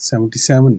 77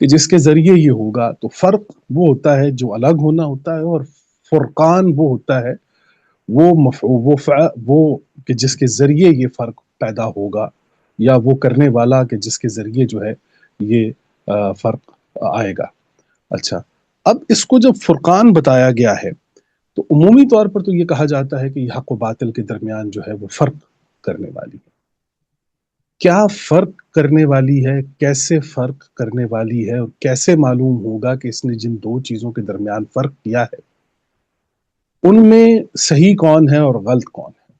کہ جس کے ذریعے یہ ہوگا. تو فرق وہ ہوتا ہے جو الگ ہونا ہوتا ہے، اور فرقان وہ ہوتا ہے وہ کہ جس کے ذریعے یہ فرق پیدا ہوگا، یا وہ کرنے والا کہ جس کے ذریعے جو ہے یہ فرق آئے گا. اچھا، اب اس کو جب فرقان بتایا گیا ہے تو عمومی طور پر تو یہ کہا جاتا ہے کہ یہ حق و باطل کے درمیان جو ہے وہ فرق کرنے والی ہے. کیا فرق کرنے والی ہے، کیسے فرق کرنے والی ہے، اور کیسے معلوم ہوگا کہ اس نے جن دو چیزوں کے درمیان فرق کیا ہے ان میں صحیح کون ہے اور غلط کون ہے؟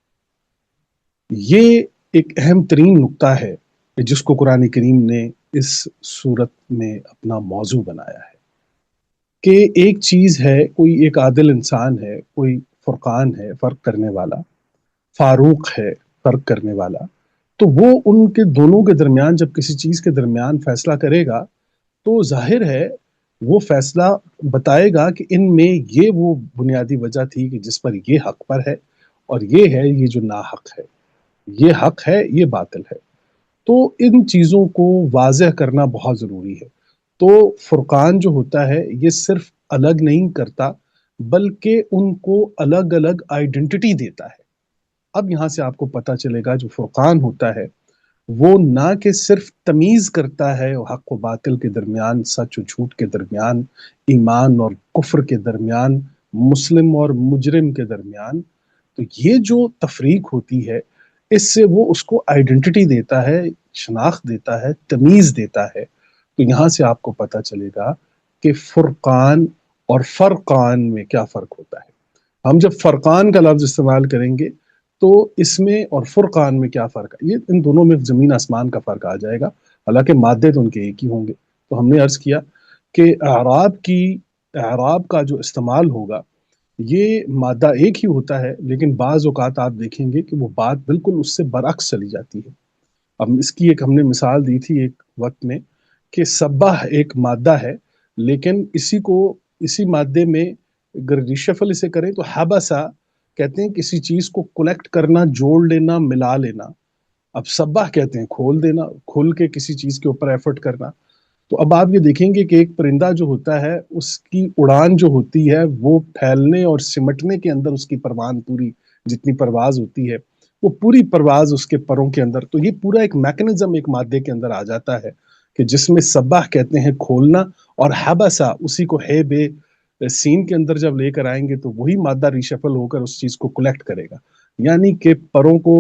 یہ ایک اہم ترین نقطہ ہے جس کو قرآن کریم نے اس صورت میں اپنا موضوع بنایا ہے، کہ ایک چیز ہے، کوئی ایک عادل انسان ہے، کوئی فرقان ہے فرق کرنے والا، فاروق ہے فرق کرنے والا. تو وہ ان کے دونوں کے درمیان جب کسی چیز کے درمیان فیصلہ کرے گا تو ظاہر ہے وہ فیصلہ بتائے گا کہ ان میں یہ وہ بنیادی وجہ تھی کہ جس پر یہ حق پر ہے، اور یہ ہے یہ جو ناحق ہے، یہ حق ہے یہ باطل ہے. تو ان چیزوں کو واضح کرنا بہت ضروری ہے. تو فرقان جو ہوتا ہے یہ صرف الگ نہیں کرتا بلکہ ان کو الگ الگ آئیڈینٹی دیتا ہے. اب یہاں سے آپ کو پتہ چلے گا جو فرقان ہوتا ہے وہ نہ کہ صرف تمیز کرتا ہے حق و باطل کے درمیان، سچ و جھوٹ کے درمیان، ایمان اور کفر کے درمیان، مسلم اور مجرم کے درمیان. تو یہ جو تفریق ہوتی ہے اس سے وہ اس کو آئیڈینٹی دیتا ہے، شناخت دیتا ہے، تمیز دیتا ہے. تو یہاں سے آپ کو پتہ چلے گا کہ فرقان اور فرقان میں کیا فرق ہوتا ہے. ہم جب فرقان کا لفظ استعمال کریں گے تو اس میں اور فرقان میں کیا فرق ہے، یہ ان دونوں میں زمین آسمان کا فرق آ جائے گا، حالانکہ مادے تو ان کے ایک ہی ہوں گے. تو ہم نے عرض کیا کہ اعراب کا جو استعمال ہوگا یہ مادہ ایک ہی ہوتا ہے، لیکن بعض اوقات آپ دیکھیں گے کہ وہ بات بالکل اس سے برعکس چلی جاتی ہے. اب اس کی ایک ہم نے مثال دی تھی ایک وقت میں کہ سبح ایک مادہ ہے، لیکن اسی مادے میں اگر ریشفل اسے کریں تو حبسا کہتے ہیں کسی چیز کو کلیکٹ کرنا، جوڑ لینا، ملا لینا. اب سبح کہتے ہیں کھول دینا، کھول کے کسی چیز کے اوپر ایفرٹ کرنا. تو اب آپ یہ دیکھیں گے کہ ایک پرندہ جو ہوتا ہے اس کی اڑان جو ہوتی ہے وہ پھیلنے اور سمٹنے کے اندر اس کی پروان پوری جتنی پرواز ہوتی ہے وہ پوری پرواز اس کے پروں کے اندر. تو یہ پورا ایک میکنزم ایک مادے کے اندر آ جاتا ہے کہ جس میں سبح کہتے ہیں کھولنا، اور حبسا اسی کو ہے بے سین کے اندر جب لے کر آئیں گے تو وہی مادہ ریشفل ہو کر اس چیز کو کلیکٹ کرے گا، یعنی کہ پروں کو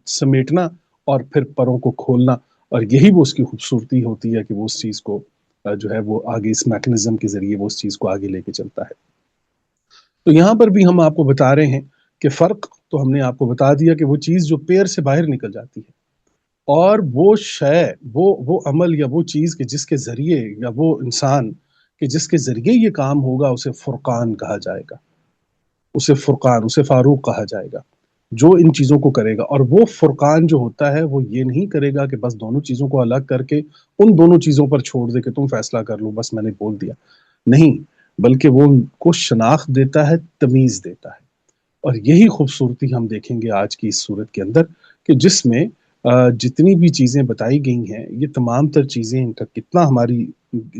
سمیٹنا اور پھر پروں کو کھولنا. اور یہی وہ اس کی خوبصورتی ہوتی ہے کہ وہ اس چیز کو جو ہے وہ آگے اس میکنزم کے ذریعے وہ اس چیز کو آگے لے کے چلتا ہے. تو یہاں پر بھی ہم آپ کو بتا رہے ہیں کہ فرق تو ہم نے آپ کو بتا دیا کہ وہ چیز جو پیر سے باہر نکل جاتی ہے، اور وہ شے وہ عمل یا وہ چیز کہ جس کے ذریعے، یا وہ انسان کہ جس کے ذریعے یہ کام ہوگا اسے فرقان کہا جائے گا، اسے فاروق کہا جائے گا جو ان چیزوں کو کرے گا. اور وہ فرقان جو ہوتا ہے وہ یہ نہیں کرے گا کہ بس دونوں چیزوں کو الگ کر کے ان دونوں چیزوں پر چھوڑ دے کہ تم فیصلہ کر لو، بس میں نے بول دیا. نہیں، بلکہ وہ ان کو شناخت دیتا ہے، تمیز دیتا ہے. اور یہی خوبصورتی ہم دیکھیں گے آج کی اس صورت کے اندر کہ جس میں جتنی بھی چیزیں بتائی گئی ہیں یہ تمام تر چیزیں ان کا کتنا ہماری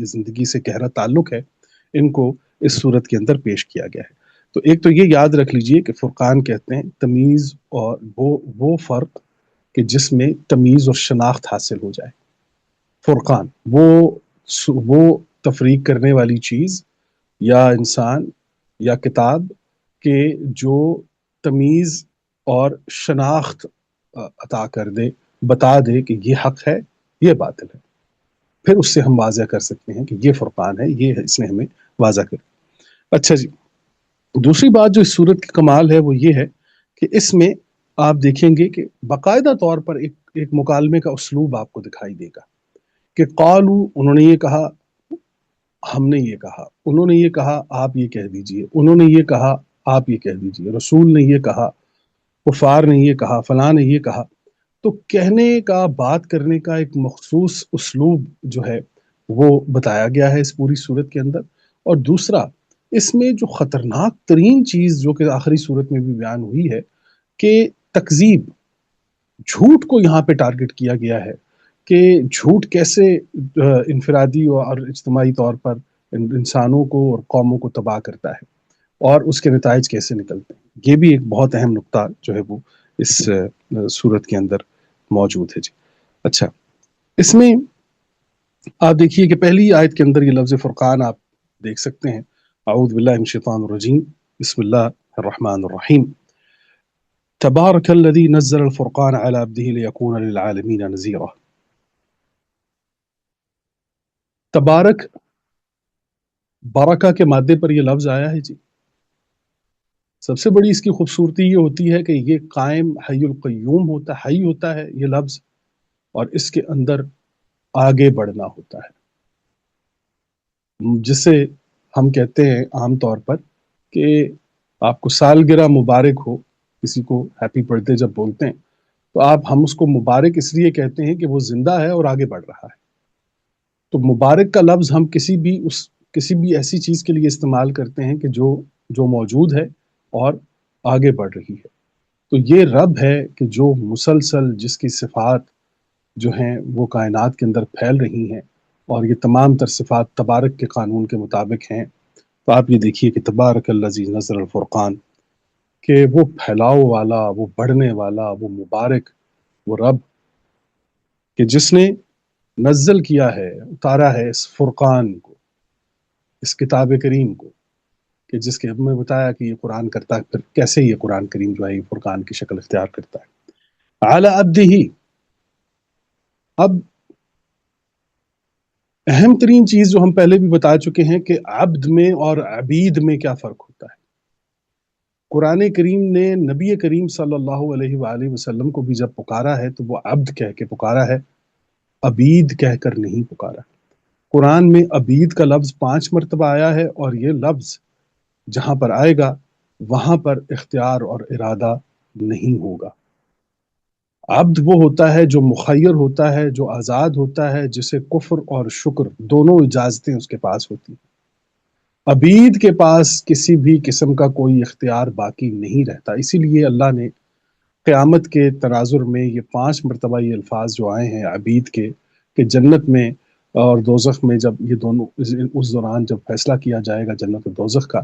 زندگی سے گہرا تعلق ہے ان کو اس صورت کے اندر پیش کیا گیا ہے. تو ایک تو یہ یاد رکھ لیجئے کہ فرقان کہتے ہیں تمیز، اور وہ فرق کہ جس میں تمیز اور شناخت حاصل ہو جائے. فرقان وہ تفریق کرنے والی چیز یا انسان یا کتاب کہ جو تمیز اور شناخت عطا کر دے، بتا دے کہ یہ حق ہے یہ باطل ہے. پھر اس سے ہم واضح کر سکتے ہیں کہ یہ فرقان ہے، یہ اس نے ہمیں واضح کر. اچھا جی، دوسری بات جو اس صورت کی کمال ہے وہ یہ ہے کہ اس میں آپ دیکھیں گے کہ باقاعدہ طور پر ایک مکالمے کا اسلوب آپ کو دکھائی دے گا کہ قالو، انہوں نے یہ کہا، ہم نے یہ کہا، انہوں نے یہ کہا آپ یہ کہہ دیجئے، انہوں نے یہ کہا آپ یہ کہہ دیجئے، رسول نے یہ کہا، کفار نے یہ کہا، فلاں نے یہ کہا. تو کہنے کا، بات کرنے کا ایک مخصوص اسلوب جو ہے وہ بتایا گیا ہے اس پوری صورت کے اندر. اور دوسرا اس میں جو خطرناک ترین چیز جو کہ آخری صورت میں بھی بیان ہوئی ہے کہ تکذیب، جھوٹ کو یہاں پہ ٹارگٹ کیا گیا ہے کہ جھوٹ کیسے انفرادی اور اجتماعی طور پر انسانوں کو اور قوموں کو تباہ کرتا ہے اور اس کے نتائج کیسے نکلتے ہیں۔ یہ بھی ایک بہت اہم نقطہ جو ہے وہ اس صورت کے اندر موجود ہے جی۔ اچھا، اس میں آپ دیکھیے کہ پہلی آیت کے اندر یہ لفظ فرقان آپ دیکھ سکتے ہیں، اعوذ باللہ من الشیطان الرجیم، بسم اللہ الرحمن الرحیم، تبارک الذی نزل الفرقان علی عبدہ لیکون للعالمین نذیرا۔ تبارک برکہ کے مادے پر یہ لفظ آیا ہے جی۔ سب سے بڑی اس کی خوبصورتی یہ ہوتی ہے کہ یہ قائم حی القیوم ہوتا ہے، حی ہوتا ہے یہ لفظ، اور اس کے اندر آگے بڑھنا ہوتا ہے، جسے ہم کہتے ہیں عام طور پر کہ آپ کو سالگرہ مبارک ہو، کسی کو ہیپی برتھ ڈے جب بولتے ہیں تو ہم اس کو مبارک اس لیے کہتے ہیں کہ وہ زندہ ہے اور آگے بڑھ رہا ہے۔ تو مبارک کا لفظ ہم کسی بھی ایسی چیز کے لیے استعمال کرتے ہیں کہ جو موجود ہے اور آگے بڑھ رہی ہے۔ تو یہ رب ہے کہ جو مسلسل جس کی صفات جو ہیں وہ کائنات کے اندر پھیل رہی ہیں، اور یہ تمام تر صفات تبارک کے قانون کے مطابق ہیں۔ تو آپ یہ دیکھیے کہ تبارک الذی نزل الفرقان، کہ وہ پھیلاؤ والا، وہ بڑھنے والا، وہ مبارک، وہ رب کہ جس نے نزل کیا ہے، اتارا ہے اس فرقان کو، اس کتاب کریم کو، کہ جس کے ہمیں بتایا کہ یہ قرآن کرتا ہے، پھر کیسے یہ قرآن کریم جو ہے یہ فرقان کی شکل اختیار کرتا ہے۔ اعلی عبدہ، اب اہم ترین چیز جو ہم پہلے بھی بتا چکے ہیں کہ عبد میں اور عبید میں کیا فرق ہوتا ہے۔ قرآن کریم نے نبی کریم صلی اللہ علیہ وآلہ وسلم کو بھی جب پکارا ہے تو وہ عبد کہہ کے پکارا ہے، عبید کہہ کر نہیں پکارا۔ قرآن میں عبید کا لفظ 5 مرتبہ آیا ہے، اور یہ لفظ جہاں پر آئے گا وہاں پر اختیار اور ارادہ نہیں ہوگا۔ عبد وہ ہوتا ہے جو مخیر ہوتا ہے، جو آزاد ہوتا ہے، جسے کفر اور شکر دونوں اجازتیں اس کے پاس ہوتی ہیں۔ عبید کے پاس کسی بھی قسم کا کوئی اختیار باقی نہیں رہتا۔ اسی لیے اللہ نے قیامت کے تناظر میں یہ 5 مرتبہ یہ الفاظ جو آئے ہیں عبید کے، کہ جنت میں اور دوزخ میں جب یہ دونوں اس دوران جب فیصلہ کیا جائے گا جنت اور دوزخ کا،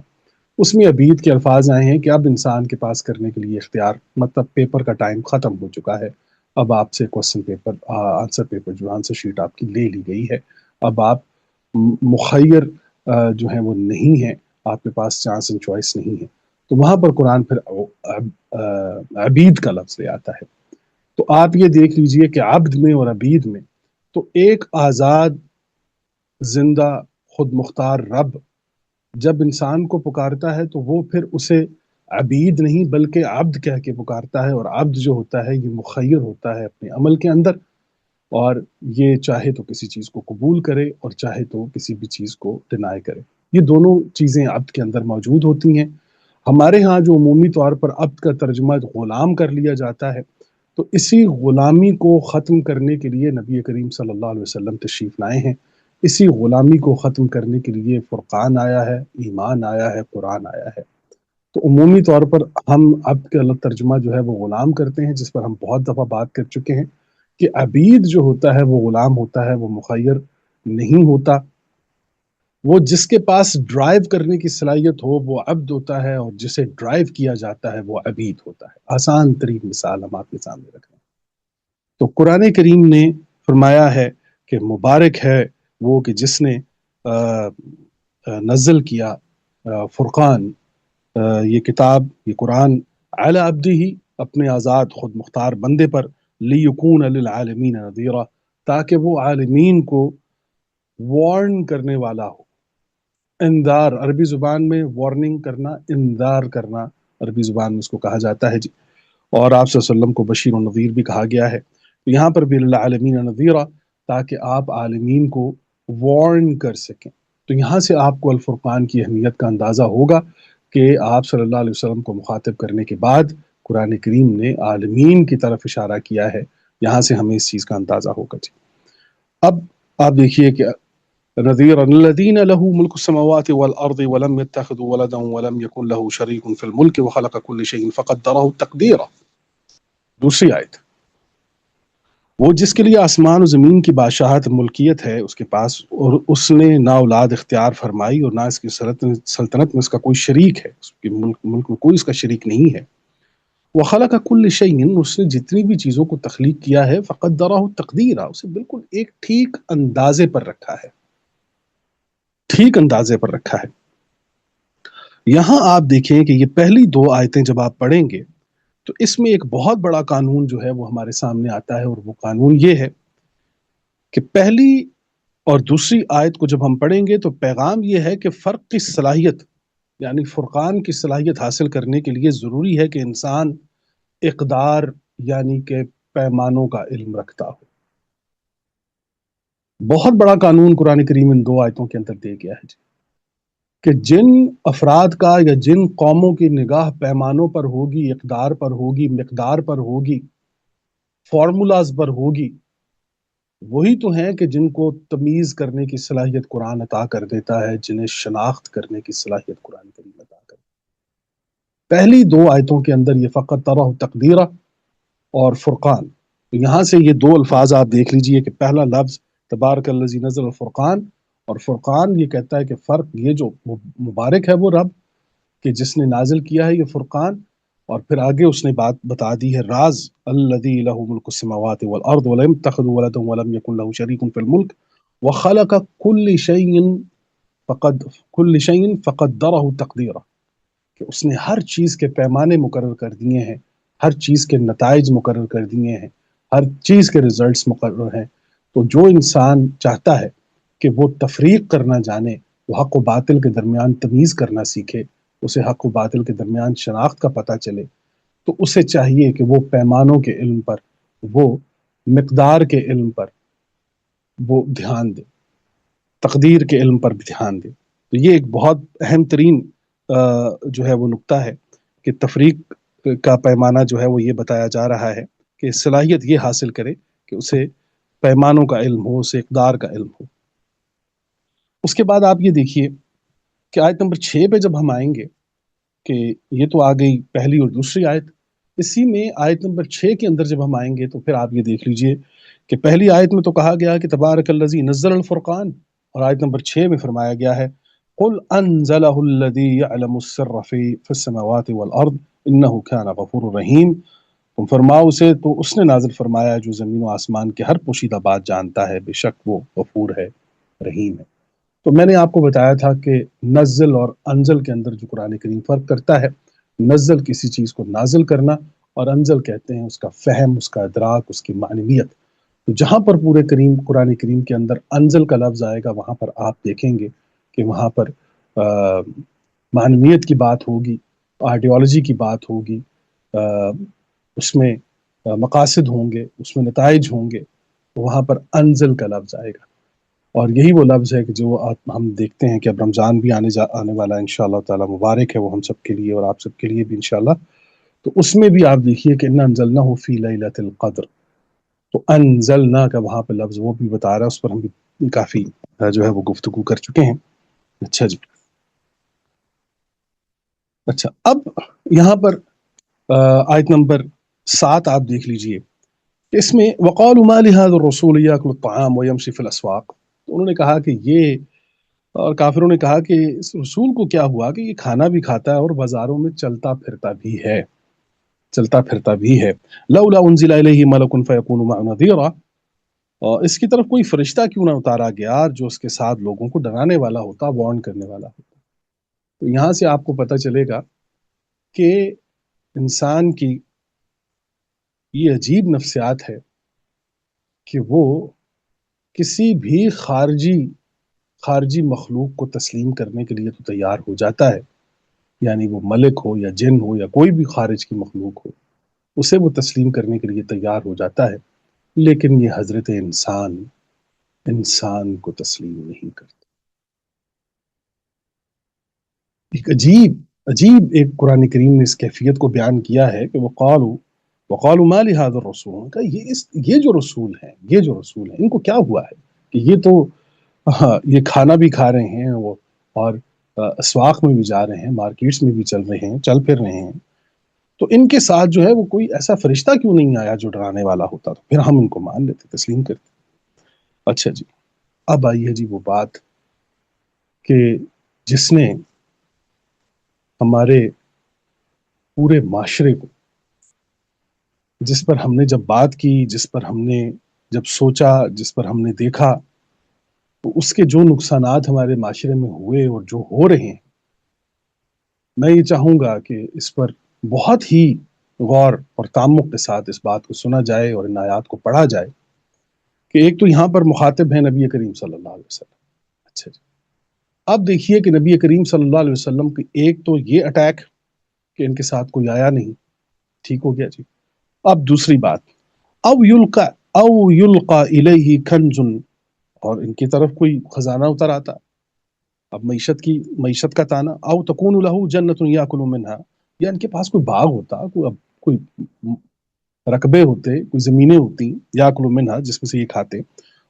اس میں عبید کے الفاظ آئے ہیں کہ اب انسان کے پاس کرنے کے لیے اختیار، مطلب پیپر کا ٹائم ختم ہو چکا ہے، اب آپ سے کوسچن پیپر، آنسر پیپر جو آنسر شیٹ آپ کی لے لی گئی ہے، اب آپ مخیر جو ہیں وہ نہیں ہیں، آپ کے پاس چانس اینڈ چوائس نہیں ہے۔ تو وہاں پر قرآن پھر عبید کا لفظ لے آتا ہے۔ تو آپ یہ دیکھ لیجئے کہ عبد میں اور عبید میں تو ایک آزاد زندہ خود مختار رب جب انسان کو پکارتا ہے تو وہ پھر اسے عبید نہیں بلکہ عبد کہہ کے پکارتا ہے، اور عبد جو ہوتا ہے یہ مخیر ہوتا ہے اپنے عمل کے اندر، اور یہ چاہے تو کسی چیز کو قبول کرے اور چاہے تو کسی بھی چیز کو ڈینائی کرے۔ یہ دونوں چیزیں عبد کے اندر موجود ہوتی ہیں۔ ہمارے ہاں جو عمومی طور پر عبد کا ترجمہ غلام کر لیا جاتا ہے، تو اسی غلامی کو ختم کرنے کے لیے نبی کریم صلی اللہ علیہ وسلم تشریف لائے ہیں۔ اسی غلامی کو ختم کرنے کے لیے فرقان آیا ہے، ایمان آیا ہے، قرآن آیا ہے۔ تو عمومی طور پر ہم عبد کا ترجمہ جو ہے وہ غلام کرتے ہیں، جس پر ہم بہت دفعہ بات کر چکے ہیں کہ عبید جو ہوتا ہے وہ غلام ہوتا ہے، وہ مخیر نہیں ہوتا۔ وہ جس کے پاس ڈرائیو کرنے کی صلاحیت ہو وہ عبد ہوتا ہے، اور جسے ڈرائیو کیا جاتا ہے وہ عبید ہوتا ہے۔ آسان ترین مثال ہم آپ کے سامنے رکھ رہے ہیں۔ تو قرآن کریم نے فرمایا ہے کہ مبارک ہے وہ کہ جس نے نزل کیا فرقان، یہ کتاب، یہ قرآن، علی عبدہ، اپنے آزاد خود مختار بندے پر، لیکون للعالمین نذیرا، تاکہ وہ عالمین کو وارن کرنے والا ہو۔ انذار عربی زبان میں وارننگ کرنا، انذار کرنا عربی زبان میں اس کو کہا جاتا ہے جی۔ اور آپ صلی اللہ علیہ وسلم کو بشیر و نذیر بھی کہا گیا ہے۔ تو یہاں پر بھی للعالمین نذیرا، تاکہ آپ عالمین کو وارن کر سکیں۔ تو یہاں سے آپ کو الفرقان کی اہمیت کا اندازہ ہوگا کہ آپ صلی اللہ علیہ وسلم کو مخاطب کرنے کے بعد قرآن کریم نے عالمین کی طرف اشارہ کیا ہے۔ یہاں سے ہمیں اس چیز کا اندازہ ہوگا جی۔ اب آپ دیکھیے کہ نذیرا الذین لہ ملک السماوات والارض ولم يتخذ ولدا ولم يكن له شریک فی الملک وخلق كل شیء فقدرہ تقدیرا۔ دوسری آیت، وہ جس کے لیے آسمان و زمین کی بادشاہت ملکیت ہے اس کے پاس، اور اس نے نہ اولاد اختیار فرمائی اور نہ اس کی سلطنت میں اس کا کوئی شریک ہے، اس کے ملک میں کوئی اس کا شریک نہیں ہے۔ وخلق کل شیء، اس نے جتنی بھی چیزوں کو تخلیق کیا ہے، فقدرہ تقدیرا، اسے بالکل ایک ٹھیک اندازے پر رکھا ہے، ٹھیک اندازے پر رکھا ہے۔ یہاں آپ دیکھیں کہ یہ پہلی دو آیتیں جب آپ پڑھیں گے تو اس میں ایک بہت بڑا قانون جو ہے وہ ہمارے سامنے آتا ہے، اور وہ قانون یہ ہے کہ پہلی اور دوسری آیت کو جب ہم پڑھیں گے تو پیغام یہ ہے کہ فرق کی صلاحیت، یعنی فرقان کی صلاحیت حاصل کرنے کے لیے ضروری ہے کہ انسان اقدار یعنی کہ پیمانوں کا علم رکھتا ہو۔ بہت بڑا قانون قرآن کریم ان دو آیتوں کے اندر دے گیا ہے جی، کہ جن افراد کا یا جن قوموں کی نگاہ پیمانوں پر ہوگی، اقدار پر ہوگی، مقدار پر ہوگی، فارمولاز پر ہوگی، وہی تو ہیں کہ جن کو تمیز کرنے کی صلاحیت قرآن عطا کر دیتا ہے، جنہیں شناخت کرنے کی صلاحیت قرآن کریم عطا کر دیتا ہے۔ پہلی دو آیتوں کے اندر یہ فقط ترہ تقدیرہ اور فرقان، تو یہاں سے یہ دو الفاظ آپ دیکھ لیجئے کہ پہلا لفظ تبارک الذی نزل الفرقان، اور فرقان یہ کہتا ہے کہ فرق، یہ جو مبارک ہے وہ رب کہ جس نے نازل کیا ہے یہ فرقان، اور پھر آگے اس نے بات بتا دی ہے راز، الذی لہ ملک السماوات والارض ولم یتخذ ولدا ولم یکن لہ شریک فی الملک وخلق کل شیء فقدرہ تقدیرا، کہ اس نے ہر چیز کے پیمانے مقرر کر دیے ہیں، ہر چیز کے نتائج مقرر کر دیے ہیں، ہر چیز کے ریزلٹس مقرر ہیں۔ تو جو انسان چاہتا ہے کہ وہ تفریق کرنا جانے، وہ حق و باطل کے درمیان تمیز کرنا سیکھے، اسے حق و باطل کے درمیان شناخت کا پتہ چلے، تو اسے چاہیے کہ وہ پیمانوں کے علم پر، وہ مقدار کے علم پر وہ دھیان دے، تقدیر کے علم پر بھی دھیان دے۔ تو یہ ایک بہت اہم ترین جو ہے وہ نقطہ ہے کہ تفریق کا پیمانہ جو ہے وہ یہ بتایا جا رہا ہے کہ صلاحیت یہ حاصل کرے کہ اسے پیمانوں کا علم ہو، اسے اقدار کا علم ہو۔ اس کے بعد آپ یہ دیکھیے کہ آیت نمبر 6 پہ جب ہم آئیں گے، کہ یہ تو آ گئی پہلی اور دوسری آیت، اسی میں آیت نمبر 6 کے اندر جب ہم آئیں گے تو پھر آپ یہ دیکھ لیجئے کہ پہلی آیت میں تو کہا گیا کہ تبارک الذی نزل الفرقان، اور آیت نمبر 6 میں فرمایا گیا ہے قل انزلہ الذی یعلم السر فی السماوات والارض انہ کان غفور الرحیم، تم فرماؤ اسے تو اس نے نازل فرمایا جو زمین و آسمان کے ہر پوشیدہ بات جانتا ہے، بے شک وہ غفور ہے، رحیم ہے۔ تو میں نے آپ کو بتایا تھا کہ نزل اور انزل کے اندر جو قرآن کریم فرق کرتا ہے، نزل کسی چیز کو نازل کرنا، اور انزل کہتے ہیں اس کا فہم، اس کا ادراک، اس کی معنویت۔ تو جہاں پر پورے قرآن کریم کے اندر انزل کا لفظ آئے گا، وہاں پر آپ دیکھیں گے کہ وہاں پر معنویت کی بات ہوگی، آئیڈیالوجی کی بات ہوگی، اس میں مقاصد ہوں گے، اس میں نتائج ہوں گے، وہاں پر انزل کا لفظ آئے گا۔ اور یہی وہ لفظ ہے کہ جو ہم دیکھتے ہیں کہ اب رمضان بھی آنے والا ہے انشاءاللہ تعالی، مبارک ہے وہ ہم سب کے لیے اور آپ سب کے لیے بھی انشاءاللہ۔ تو اس میں بھی آپ دیکھیے کہ انا انزلناہ فی لیلۃ القدر، تو انزلنا کا وہاں پہ لفظ وہ بھی بتا رہا ہے، اس پر ہم بھی کافی جو ہے وہ گفتگو کر چکے ہیں۔ اچھا جی، اچھا اب یہاں پر آیت نمبر 7 آپ دیکھ لیجئے، اس میں وقالوا ما لهذا الرسول یاکل الطعام ویمشی فی الاسواق، تو انہوں نے کہا کہ یہ، اور کافروں نے کہا کہ اس رسول کو کیا ہوا کہ یہ کھانا بھی کھاتا ہے اور بازاروں میں چلتا پھرتا بھی ہے، چلتا پھرتا بھی ہے۔ لولا انزل الیہ ملک فیکون معه نذیرا، اور اس کی طرف کوئی فرشتہ کیوں نہ اتارا گیا جو اس کے ساتھ لوگوں کو ڈرانے والا ہوتا، وارن کرنے والا ہوتا۔ تو یہاں سے آپ کو پتہ چلے گا کہ انسان کی یہ عجیب نفسیات ہے کہ وہ کسی بھی خارجی مخلوق کو تسلیم کرنے کے لیے تو تیار ہو جاتا ہے، یعنی وہ ملک ہو یا جن ہو یا کوئی بھی خارج کی مخلوق ہو، اسے وہ تسلیم کرنے کے لیے تیار ہو جاتا ہے، لیکن یہ حضرت انسان کو تسلیم نہیں کرتا۔ ایک عجیب ایک قرآن کریم نے اس کیفیت کو بیان کیا ہے کہ وقالوا ما لهذا الرسول، کہ یہ جو رسول ہیں ان کو کیا ہوا ہے کہ یہ تو یہ کھانا بھی کھا رہے ہیں اور اسواق میں بھی جا رہے ہیں، مارکیٹس میں بھی چل پھر رہے ہیں، تو ان کے ساتھ جو ہے وہ کوئی ایسا فرشتہ کیوں نہیں آیا جو ڈرانے والا ہوتا؟ تو پھر ہم ان کو مان لیتے، تسلیم کرتے۔ اچھا جی، اب آئی ہے جی وہ بات کہ جس نے ہمارے پورے معاشرے کو، جس پر ہم نے جب بات کی، جس پر ہم نے جب سوچا، جس پر ہم نے دیکھا، تو اس کے جو نقصانات ہمارے معاشرے میں ہوئے اور جو ہو رہے ہیں، میں یہ چاہوں گا کہ اس پر بہت ہی غور اور تعمق کے ساتھ اس بات کو سنا جائے اور ان آیات کو پڑھا جائے کہ ایک تو یہاں پر مخاطب ہے نبی کریم صلی اللہ علیہ وسلم۔ اچھا جی، اب دیکھیے کہ نبی کریم صلی اللہ علیہ وسلم کی ایک تو یہ اٹیک کہ ان کے ساتھ کوئی آیا نہیں، ٹھیک ہو گیا جی۔ اب دوسری بات، او یلقا الیہ کنز، اور ان کی طرف کوئی خزانہ اتر آتا۔ اب معیشت کا تانا، او تکون لہ جنت یاکل منہا، یا ان کے پاس کوئی باغ ہوتا، کوئی رقبے ہوتے، کوئی زمینیں ہوتی، یاکل منہا جس میں سے یہ کھاتے۔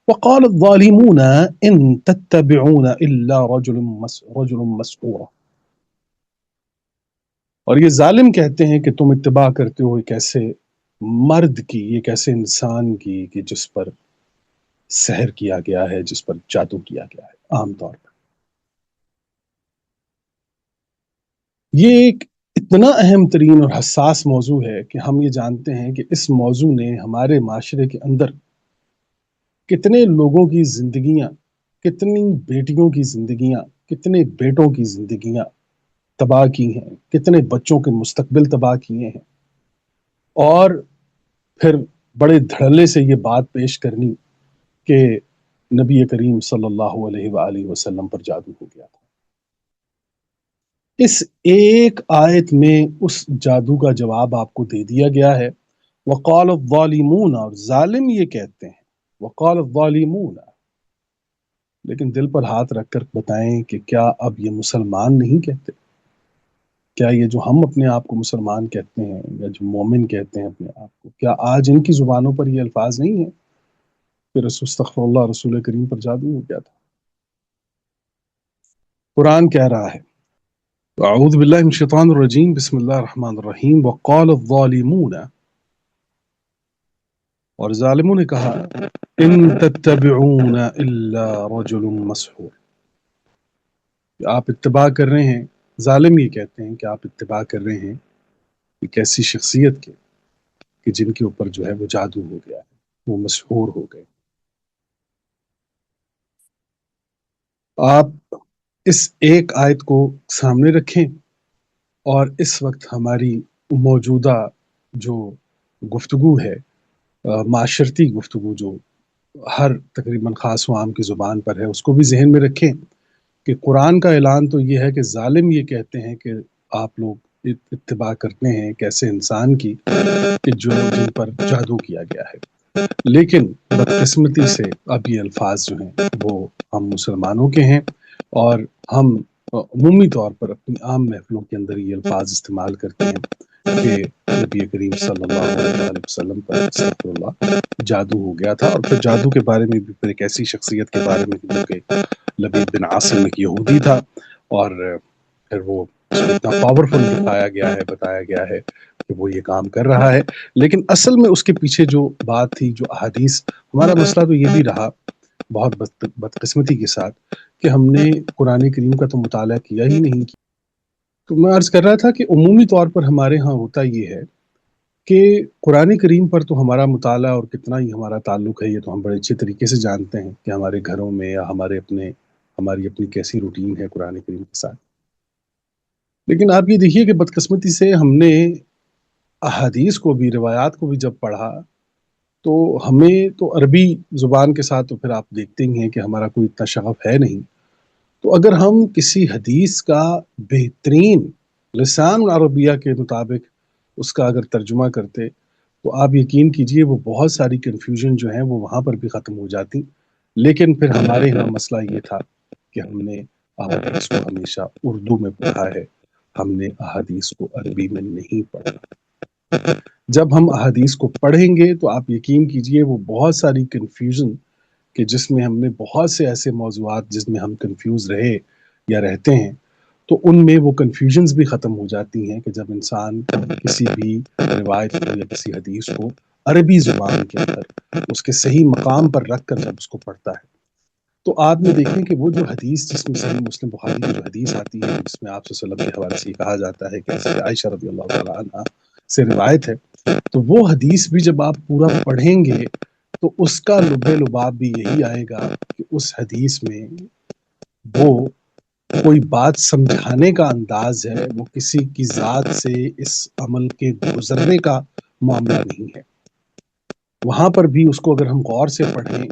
وقال الظالمون ان تتبعون الا رجل مسحورا، اور یہ ظالم کہتے ہیں کہ تم اتباع کرتے ہو ایک ایسے مرد کی، ایک ایسے انسان کی کہ جس پر سحر کیا گیا ہے، جس پر جادو کیا گیا ہے۔ عام طور پر یہ ایک اتنا اہم ترین اور حساس موضوع ہے کہ ہم یہ جانتے ہیں کہ اس موضوع نے ہمارے معاشرے کے اندر کتنے لوگوں کی زندگیاں، کتنی بیٹیوں کی زندگیاں، کتنے بیٹوں کی زندگیاں تباہ کی ہیں، کتنے بچوں کے مستقبل تباہ کیے ہیں، اور پھر بڑے دھڑلے سے یہ بات پیش کرنی کہ نبی کریم صلی اللہ علیہ وآلہ وسلم پر جادو ہو گیا تھا۔ اس ایک آیت میں اس جادو کا جواب آپ کو دے دیا گیا ہے۔ وقال الظالمون، اور ظالم یہ کہتے ہیں، وقال الظالمون، لیکن دل پر ہاتھ رکھ کر بتائیں کہ کیا اب یہ مسلمان نہیں کہتے؟ کیا یہ جو ہم اپنے آپ کو مسلمان کہتے ہیں یا جو مومن کہتے ہیں اپنے آپ کو، کیا آج ان کی زبانوں پر یہ الفاظ نہیں ہیں کہ استغفر اللہ، رسول کریم پر جادو ہو گیا تھا؟ قرآن کہہ رہا ہے، اعوذ باللہ من الشیطان الرجیم، بسم اللہ الرحمن الرحیم، وقال الظالمون، اور ظالموں نے کہا، ان تتبعون الا رجل مسحور، آپ اتباع کر رہے ہیں، ظالم یہ کہتے ہیں کہ آپ اتباع کر رہے ہیں ایک ایسی شخصیت کے کہ جن کے اوپر جو ہے وہ جادو ہو گیا ہے، وہ مسحور ہو گئے۔ آپ اس ایک آیت کو سامنے رکھیں اور اس وقت ہماری موجودہ جو گفتگو ہے، معاشرتی گفتگو جو ہر تقریباً خاص و عام کی زبان پر ہے، اس کو بھی ذہن میں رکھیں کہ قرآن کا اعلان تو یہ ہے کہ ظالم یہ کہتے ہیں کہ آپ لوگ اتباع کرتے ہیں ایک ایسے انسان کی کہ جن پر جادو کیا گیا ہے، لیکن بدقسمتی سے اب یہ الفاظ جو ہیں وہ ہم مسلمانوں کے ہیں، اور ہم عمومی طور پر اپنی عام محفلوں کے اندر یہ الفاظ استعمال کرتے ہیں کہ نبی کریم صلی اللہ علیہ وسلم پر استغفر اللہ جادو ہو گیا تھا۔ اور پھر جادو کے بارے میں بھی پھر ایک ایسی شخصیت کے بارے میں جو کہ لبید بن عاصم ایک یہودی تھا، اور پھر وہ اتنا پاورفل دکھایا گیا ہے، بتایا گیا ہے کہ وہ یہ کام کر رہا ہے، لیکن اصل میں اس کے پیچھے جو بات تھی، جو احادیث، ہمارا مسئلہ تو یہ بھی رہا بہت بدقسمتی کے ساتھ کہ ہم نے قرآن کریم کا تو مطالعہ کیا ہی نہیں۔ تو میں عرض کر رہا تھا کہ عمومی طور پر ہمارے ہاں ہوتا یہ ہے کہ قرآن کریم پر تو ہمارا مطالعہ اور کتنا ہی ہمارا تعلق ہے یہ تو ہم بڑے اچھے طریقے سے جانتے ہیں کہ ہمارے گھروں میں یا ہماری اپنی کیسی روٹین ہے قرآن کریم کے ساتھ، لیکن آپ یہ دیکھیے کہ بدقسمتی سے ہم نے احادیث کو بھی، روایات کو بھی جب پڑھا تو ہمیں تو عربی زبان کے ساتھ تو پھر آپ دیکھتے ہی ہیں کہ ہمارا کوئی اتنا شغف ہے نہیں، تو اگر ہم کسی حدیث کا بہترین لسان عربیہ کے مطابق اس کا اگر ترجمہ کرتے تو آپ یقین کیجئے وہ بہت ساری کنفیوژن جو ہیں وہ وہاں پر بھی ختم ہو جاتی، لیکن پھر ہمارے یہاں مسئلہ یہ تھا کہ ہم نے احادیث کو ہمیشہ اردو میں پڑھا ہے، ہم نے احادیث کو عربی میں نہیں پڑھا۔ جب ہم احادیث کو پڑھیں گے تو آپ یقین کیجئے وہ بہت ساری کنفیوژن کہ جس میں ہم نے بہت سے ایسے موضوعات جس میں ہم کنفیوز رہے یا رہتے ہیں، تو ان میں وہ کنفیوژنز بھی ختم ہو جاتی ہیں کہ جب انسان کسی بھی روایت کو یا کسی حدیث کو عربی زبان کے اندر اس کے صحیح مقام پر رکھ کر جب اس کو پڑھتا ہے، تو آپ نے دیکھیں کہ وہ جو حدیث جس میں صحیح مسلم بخاری کی جو حدیث آتی ہے جس میں آپ صلی اللہ علیہ وسلم کے حوالے سے یہ کہا جاتا ہے کہ حضرت عائشہ رضی اللہ تعالیٰ عنہ سے روایت ہے، تو وہ حدیث بھی جب آپ پورا پڑھیں گے تو اس کا لب لباب بھی یہی آئے گا کہ اس حدیث میں وہ کوئی بات سمجھانے کا انداز ہے، وہ کسی کی ذات سے اس عمل کے گزرنے کا معاملہ نہیں ہے۔ وہاں پر بھی اس کو اگر ہم غور سے پڑھیں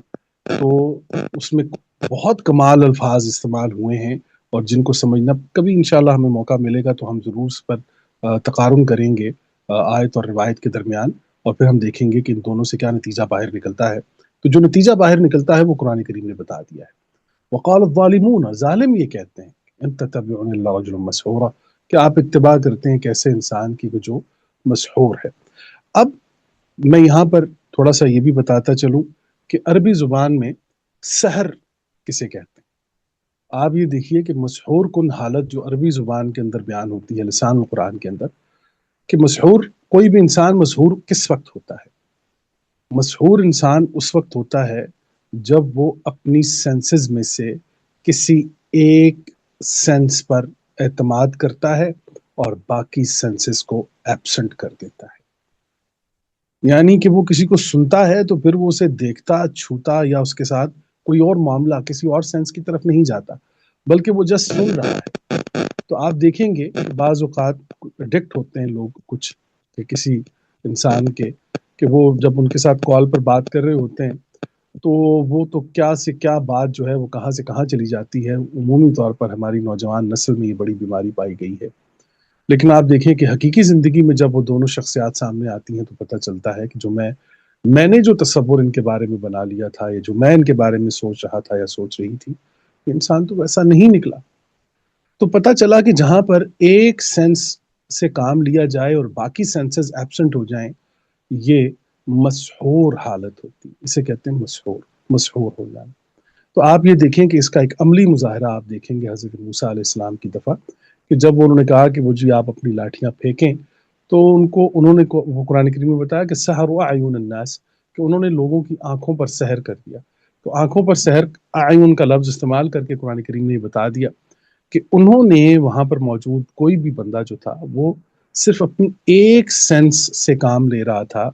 تو اس میں بہت کمال الفاظ استعمال ہوئے ہیں، اور جن کو سمجھنا کبھی انشاءاللہ ہمیں موقع ملے گا تو ہم ضرور اس پر تقارن کریں گے آیت اور روایت کے درمیان، اور پھر ہم دیکھیں گے کہ ان دونوں سے کیا نتیجہ باہر نکلتا ہے۔ تو جو نتیجہ باہر نکلتا ہے وہ قرآن کریم نے بتا دیا ہے۔ وقال الظالمون، ظالم یہ کہتے ہیں ان تتبعون الا رجلا مسحورا، کہ آپ اتباع کرتے ہیں کیسے انسان کی جو مسحور ہے۔ اب میں یہاں پر تھوڑا سا یہ بھی بتاتا چلوں کہ عربی زبان میں سحر کسے کہتے ہیں۔ آپ یہ دیکھیے کہ مسحور کن حالت جو عربی زبان کے اندر بیان ہوتی ہے لسان القرآن کے اندر، کہ مسحور کوئی بھی انسان مسحور کس وقت ہوتا ہے؟ مسحور انسان اس وقت ہوتا ہے جب وہ اپنی سینسز میں سے کسی ایک سینس پر اعتماد کرتا ہے اور باقی سینسز کو ایبسنٹ کر دیتا ہے۔ یعنی کہ وہ کسی کو سنتا ہے تو پھر وہ اسے دیکھتا، چھوتا یا اس کے ساتھ کوئی اور معاملہ کسی اور سینس کی طرف نہیں جاتا، بلکہ وہ جسٹ سن رہا ہے۔ تو آپ دیکھیں گے کہ بعض اوقات ایڈکٹ ہوتے ہیں لوگ کچھ کہ کسی انسان کے، کہ وہ جب ان کے ساتھ کال پر بات کر رہے ہوتے ہیں تو وہ تو کیا سے کیا بات جو ہے وہ کہاں سے کہاں چلی جاتی ہے۔ عمومی طور پر ہماری نوجوان نسل میں یہ بڑی بیماری پائی گئی ہے، لیکن آپ دیکھیں کہ حقیقی زندگی میں جب وہ دونوں شخصیات سامنے آتی ہیں تو پتہ چلتا ہے کہ جو میں نے جو تصور ان کے بارے میں بنا لیا تھا یا جو میں ان کے بارے میں سوچ رہا تھا یا سوچ رہی تھی، انسان تو ویسا نہیں نکلا۔ تو پتہ چلا کہ جہاں پر ایک سینس سے کام لیا جائے اور باقی سینسز ایبسنٹ ہو جائیں، یہ مسحور حالت ہوتی، اسے کہتے ہیں مسحور ہو جانا۔ تو آپ یہ دیکھیں کہ اس کا ایک عملی مظاہرہ آپ دیکھیں گے حضرت موسیٰ علیہ السلام کی دفعہ، کہ جب انہوں نے کہا کہ وہ جی آپ اپنی لاٹھیاں پھینکیں، تو انہوں نے وہ قرآن کریم میں بتایا کہ سحروا اعین الناس، کہ انہوں نے لوگوں کی آنکھوں پر سحر کر دیا۔ تو آنکھوں پر سحر، اعین کا لفظ استعمال کر کے قرآن کریم نے بتا دیا کہ انہوں نے وہاں پر موجود کوئی بھی بندہ جو تھا وہ صرف اپنی ایک سینس سے کام لے رہا تھا،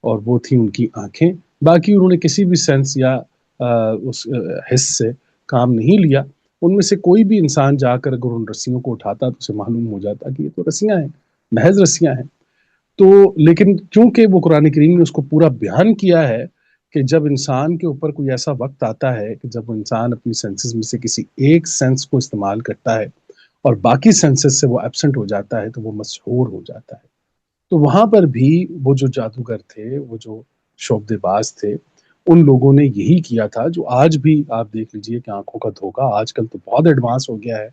اور وہ تھی ان کی آنکھیں۔ باقی انہوں نے کسی بھی سینس یا اس حس سے کام نہیں لیا۔ ان میں سے کوئی بھی انسان جا کر اگر ان رسیوں کو اٹھاتا تو اسے معلوم ہو جاتا کہ یہ تو رسیاں ہیں، محض رسیاں ہیں۔ تو لیکن چونکہ وہ قرآن کریم نے اس کو پورا بیان کیا ہے کہ جب انسان کے اوپر کوئی ایسا وقت آتا ہے کہ جب انسان اپنی سینسز میں سے کسی ایک سینس کو استعمال کرتا ہے اور باقی سینسز سے وہ ایبسنٹ ہو جاتا ہے تو وہ مسحور ہو جاتا ہے۔ تو وہاں پر بھی وہ جو جادوگر تھے، وہ جو شعبدے باز تھے، ان لوگوں نے یہی کیا تھا جو آج بھی آپ دیکھ لیجئے کہ آنکھوں کا دھوکہ آج کل تو بہت ایڈوانس ہو گیا ہے،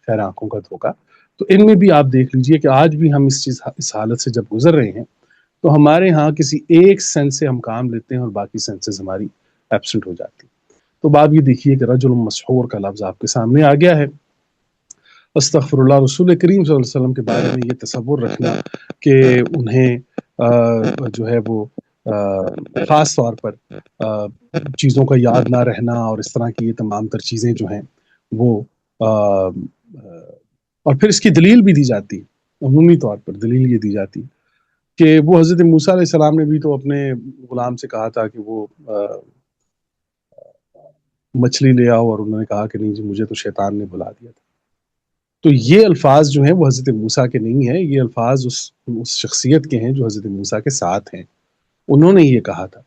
خیر آنکھوں کا دھوکہ، تو ان میں بھی آپ دیکھ لیجئے کہ آج بھی ہم اس حالت سے جب گزر رہے ہیں تو ہمارے ہاں کسی ایک سینس سے ہم کام لیتے ہیں اور باقی سینسز ہماری ایبسنٹ ہو جاتی ہیں۔ تو باب یہ دیکھیے کہ رجل مسحور کا لفظ آپ کے سامنے آ گیا ہے۔ استغفر اللہ، رسول کریم صلی اللہ علیہ وسلم کے بارے میں یہ تصور رکھنا کہ انہیں جو ہے وہ خاص طور پر چیزوں کا یاد نہ رہنا اور اس طرح کی یہ تمام تر چیزیں جو ہیں وہ اور پھر اس کی دلیل بھی دی جاتی ہے، عمومی طور پر دلیل یہ دی جاتی ہے کہ وہ حضرت موسیٰ علیہ السلام نے بھی تو اپنے غلام سے کہا تھا کہ وہ مچھلی لے آؤ، اور انہوں نے کہا کہ نہیں جی مجھے تو شیطان نے بلا دیا تھا۔ تو یہ الفاظ جو ہیں وہ حضرت موسیٰ کے نہیں ہیں، یہ الفاظ اس شخصیت کے ہیں جو حضرت موسیٰ کے ساتھ ہیں، انہوں نے یہ کہا تھا۔